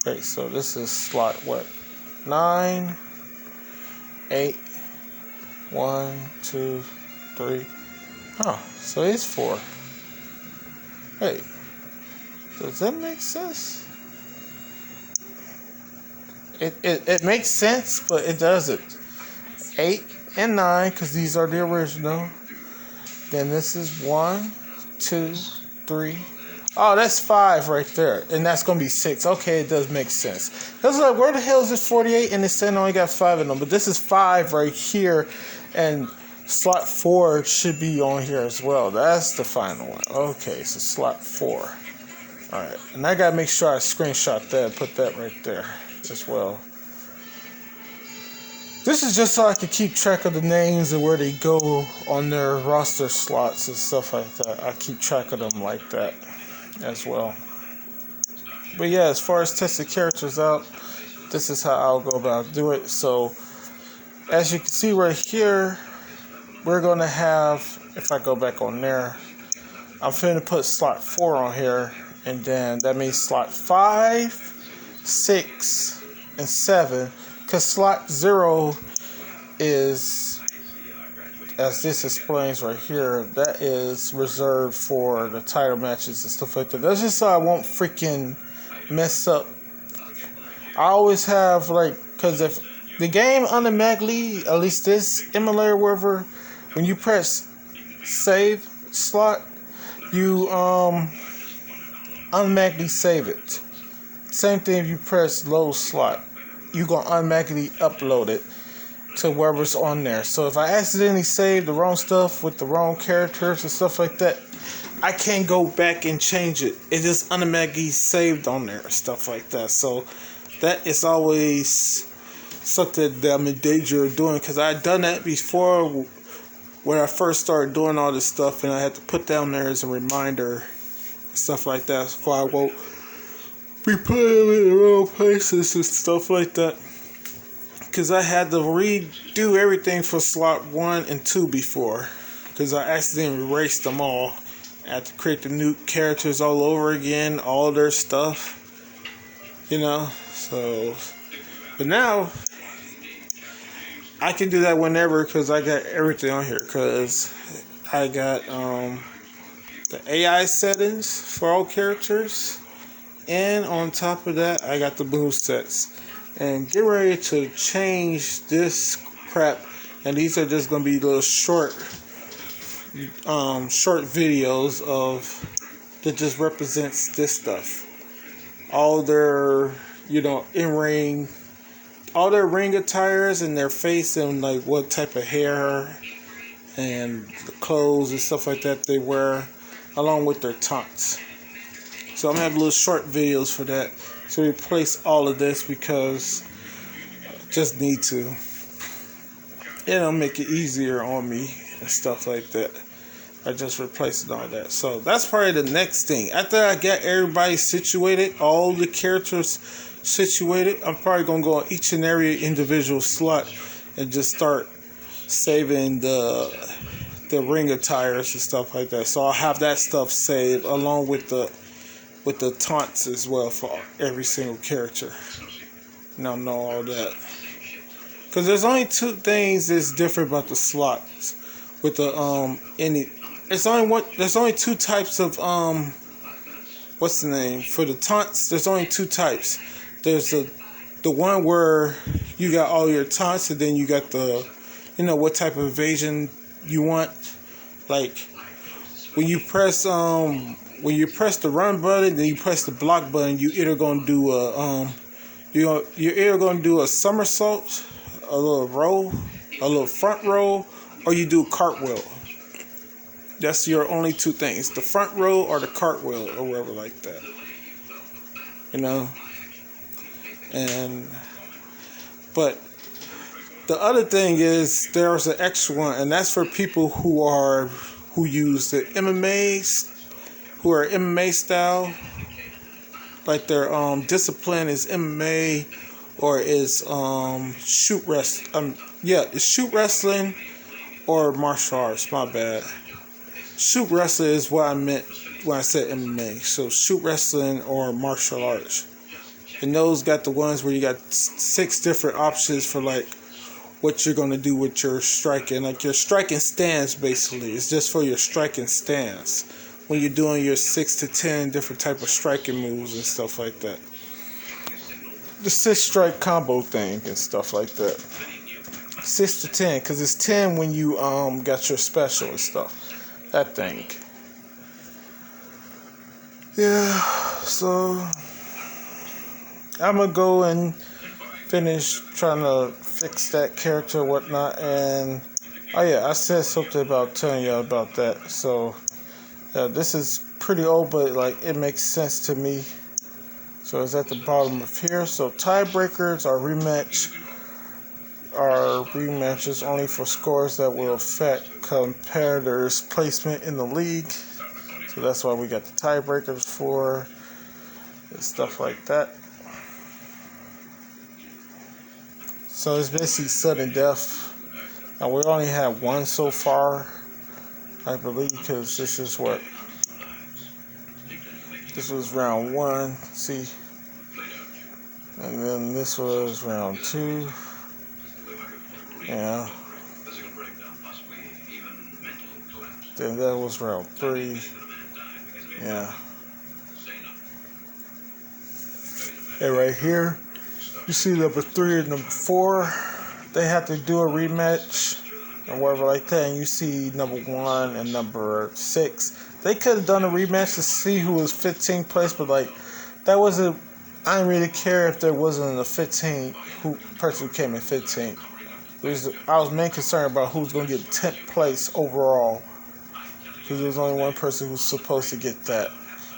Okay, so this is slot what? 9, 8, 1, 2, 3. Huh, so it's 4. Hey, does that make sense? It makes sense, but it doesn't. 8 and 9, because these are the original. Then this is 1, 2, 3. Oh, that's 5 right there. And that's going to be 6. Okay, it does make sense. That's like, where the hell is this 48? And it's saying I only got 5 in them. But this is 5 right here. And slot 4 should be on here as well. That's the final one. Okay, so slot 4. Alright, and I got to make sure I screenshot that. Put that right there as well. This is just so I can keep track of the names and where they go on their roster slots and stuff like that. I keep track of them like that as well. But yeah, as far as testing characters out, this is how I'll go about doing it. So, as you can see right here, we're going to have, if I go back on there, I'm finna put slot 4 on here, and then that means slot 5, 6, and 7, because slot 0 is, as this explains right here, that is reserved for the title matches and stuff like that. That's just so I won't freaking mess up. I always have, like, because if the game automatically, at least this emulator, wherever, when you press save slot, you automatically save it. Same thing if you press load slot, you're going to automatically upload it to wherever's on there. So if I accidentally save the wrong stuff with the wrong characters and stuff like that, I can't go back and change it. It just automatically saved on there and stuff like that. So that is always something that I'm in danger of doing, because I had done that before when I first started doing all this stuff, and I had to put down there as a reminder, stuff like that, so I won't be putting them in the wrong places and stuff like that. Because I had to redo everything for slot 1 and 2 before, because I accidentally erased them all. I had to create the new characters all over again, all their stuff, you know. So, but now I can do that whenever, because I got everything on here. Because I got the AI settings for all characters, and on top of that, I got the move sets. And get ready to change this crap. And these are just gonna be little short videos of that just represents this stuff. All their, in-ring, all their ring attires and their face, and like what type of hair and the clothes and stuff like that they wear, along with their taunts. So I'm gonna have little short videos for that to replace all of this, because I just need to. It'll make it easier on me and stuff like that. I just replaced all that. So that's probably the next thing. After I get everybody situated, all the characters situated, I'm probably gonna go on each and every individual slot and just start saving the ring attires and stuff like that. So I'll have that stuff saved along with the taunts as well for every single character. And I'll know all that. Because there's only 2 things that's different about the slots with the there's only 2 types of what's the name for the taunts. There's only 2 types. There's the one where you got all your taunts, and then you got the what type of evasion you want. Like when you press the run button, then you press the block button, you're either gonna do a somersault, a little roll, a little front roll, or you do a cartwheel. That's your only 2 things: the front roll or the cartwheel, or whatever like that. But the other thing is there's an extra one, and that's for people who use the MMA, who are MMA style, like their discipline is MMA or is shoot wrestling. It's shoot wrestling or martial arts. My bad. Shoot wrestling is what I meant when I said MMA. So shoot wrestling or martial arts. And those got the ones where you got 6 different options for like what you're going to do with your striking. Like your striking stance basically. It's just for your striking stance. When you're doing your 6 to 10 different type of striking moves and stuff like that. The 6 strike combo thing and stuff like that. 6 to 10, because it's 10 when you got your special and stuff. That thing. Yeah, so I'm gonna go and finish trying to fix that character and whatnot. And oh yeah, I said something about telling you about that. So yeah, this is pretty old, but like it makes sense to me. So it's at the bottom of here. So tiebreakers are rematches only for scores that will affect competitors' placement in the league. So that's why we got the tiebreakers for and stuff like that. So it's basically sudden death. And we only have one so far, I believe, because this is what? This was round 1, see? And then this was round 2. Yeah. Then that was round 3. Yeah. And right here, you see number 3 and number 4. They have to do a rematch or whatever like that. And you see number 1 and number 6. They could have done a rematch to see who was 15th place, but like that wasn't. I didn't really care if there wasn't a 15 person who came in 15th. I was mainly concerned about who's going to get 10th place overall, because there's only one person who's supposed to get that,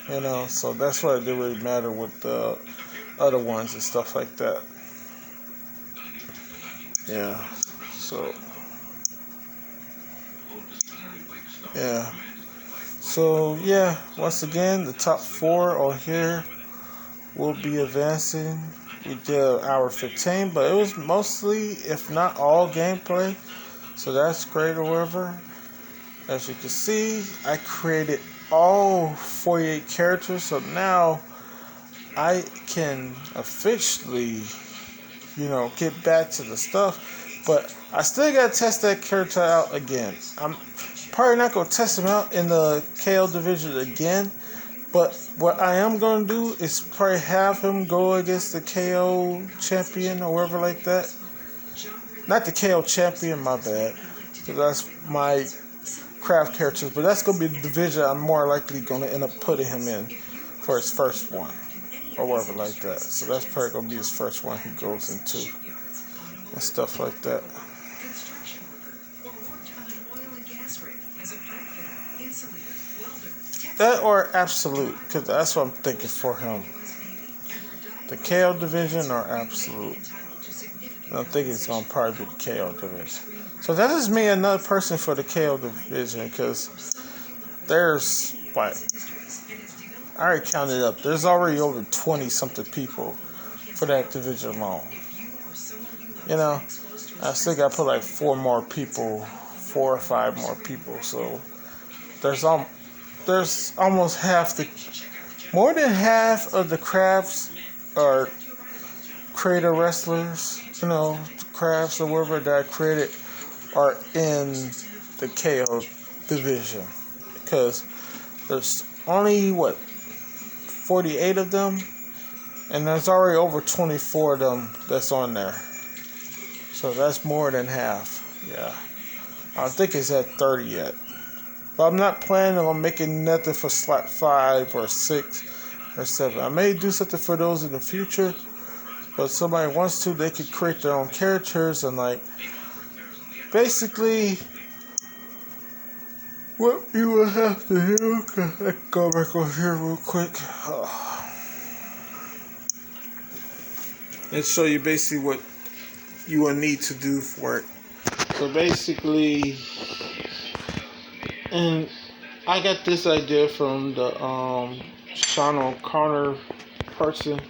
you know. So that's why it didn't really matter with the other ones and stuff like that. Yeah. So yeah. So yeah. Once again, the top 4 on here will be advancing. We did hour 15, but it was mostly, if not all, gameplay. So that's great or whatever. As you can see, I created all 48 characters. So now I can officially, get back to the stuff. But I still got to test that character out again. I'm probably not going to test him out in the KO division again. But what I am going to do is probably have him go against the KO champion or whatever like that. Not the KO champion, my bad. Because that's my craft characters. But that's going to be the division I'm more likely going to end up putting him in for his first one. Or whatever like that. So that's probably going to be his first one he goes into. And stuff like that. That or Absolute, because that's what I'm thinking for him. The KO division or Absolute. And I'm thinking it's going to probably be the KO division. So that is me, another person for the KO division, because there's, what? I already counted up. There's already over 20-something people for that division alone. I still got to put like 4 or 5 more people. So there's almost more than half of the crafts are creator wrestlers, crafts or whatever that I created are in the KO division. Because there's only, 48 of them? And there's already over 24 of them that's on there. So that's more than half, yeah. I don't think it's at 30 yet. But I'm not planning on making nothing for slot 5 or 6 or 7. I may do something for those in the future. But if somebody wants to, they could create their own characters and basically what you will have to do. Let's go back over here real quick. And show you basically what you will need to do for it. So basically, and I got this idea from the Sean O'Connor person.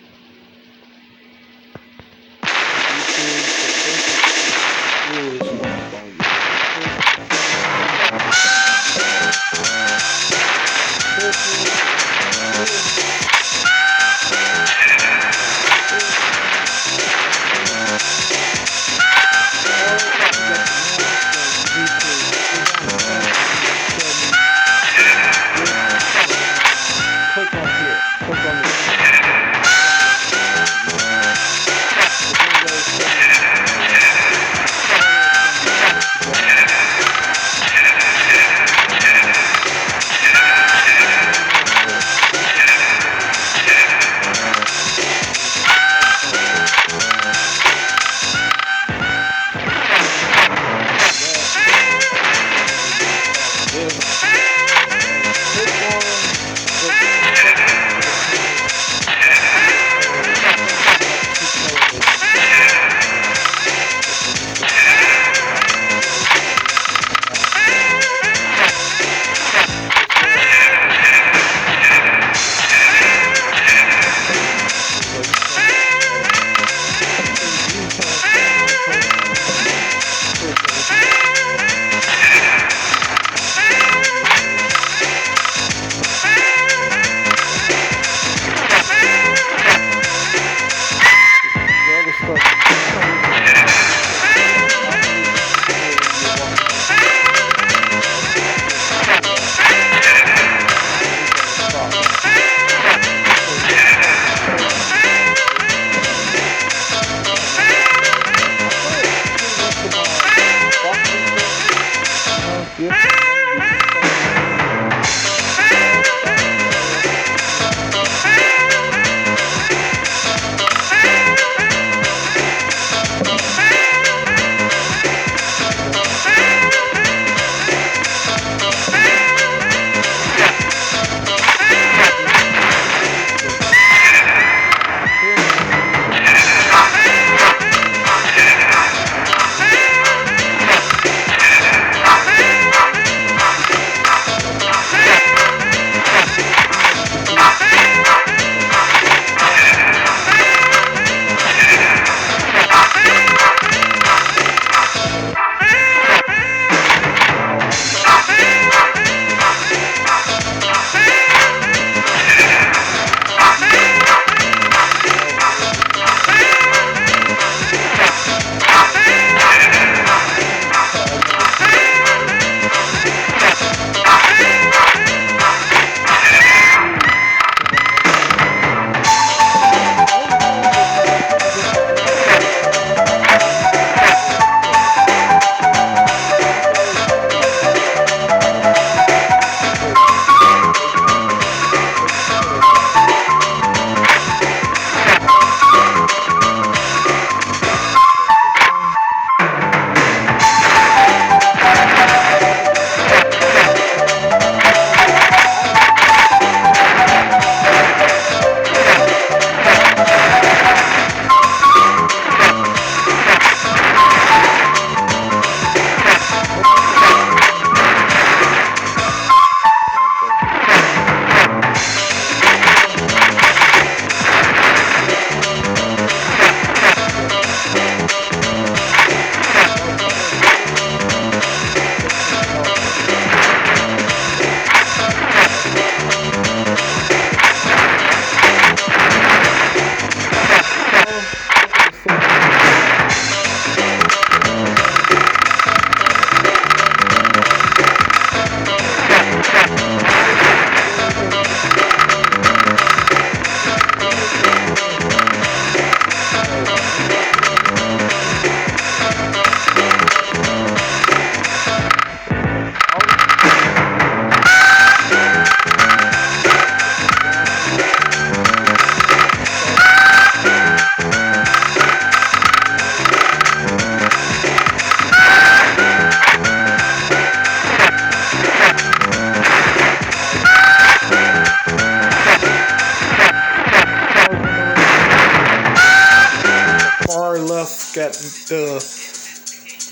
Left got the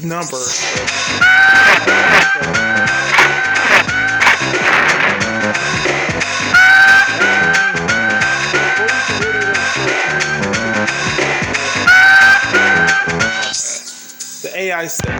number. The AI said.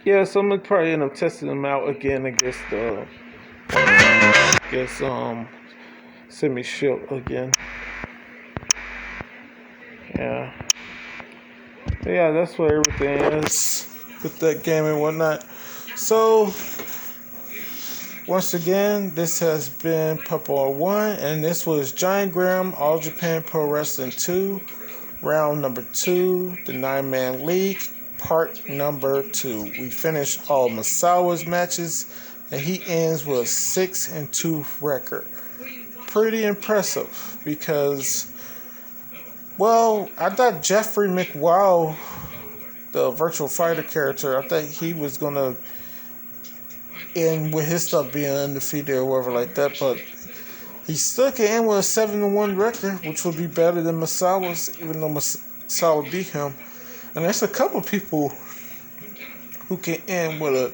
Yeah, so I'm gonna probably end up testing them out again against semi-shield again. Yeah. But yeah, that's what everything is with that game and whatnot. So once again, this has been part1, and this was Giant Gram All Japan Pro Wrestling 2, round number 2, the 9-man league. Part number 2. We finished all Masawa's matches, and he ends with a 6-2 record. Pretty impressive because, well, I thought Jeffrey McWow, the Virtual Fighter character, I thought he was gonna end with his stuff being undefeated or whatever like that, but he still can end with a 7-1 record, which would be better than Masawa's, even though Masawa beat him. And there's a couple people who can end with a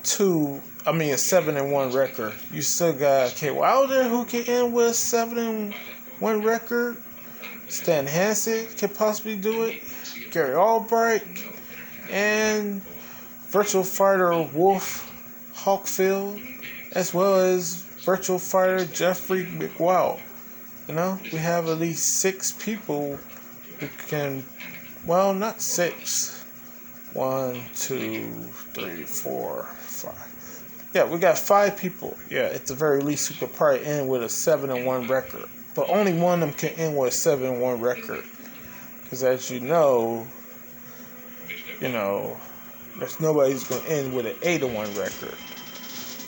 7-1 record. You still got Kay Wilder, who can end with a 7-1 record. Stan Hansen can possibly do it. Gary Albright and Virtual Fighter Wolf Hawkfield, as well as Virtual Fighter Jeffrey McWow. You know, we have at least 6 people who can, well, not 6. 1, 2, 3, 4, 5. Yeah, we got 5 people. Yeah, at the very least, who could probably end with a 7-1 record. But only one of them can end with a 7-1 record. Because as you know, there's nobody who's going to end with an 8-1 record.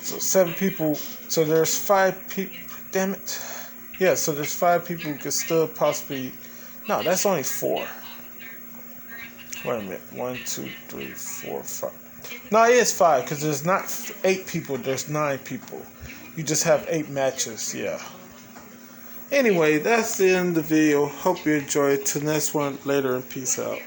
So 7 people. So there's 5 people. Damn it. Yeah, so there's 5 people who could still possibly. No, that's only 4. Wait a minute. 1, 2, 3, 4, 5. No, it is 5 because there's not 8 people. There's 9 people. You just have 8 matches. Yeah. Anyway, that's the end of the video. Hope you enjoyed. Till next one, later, and peace out.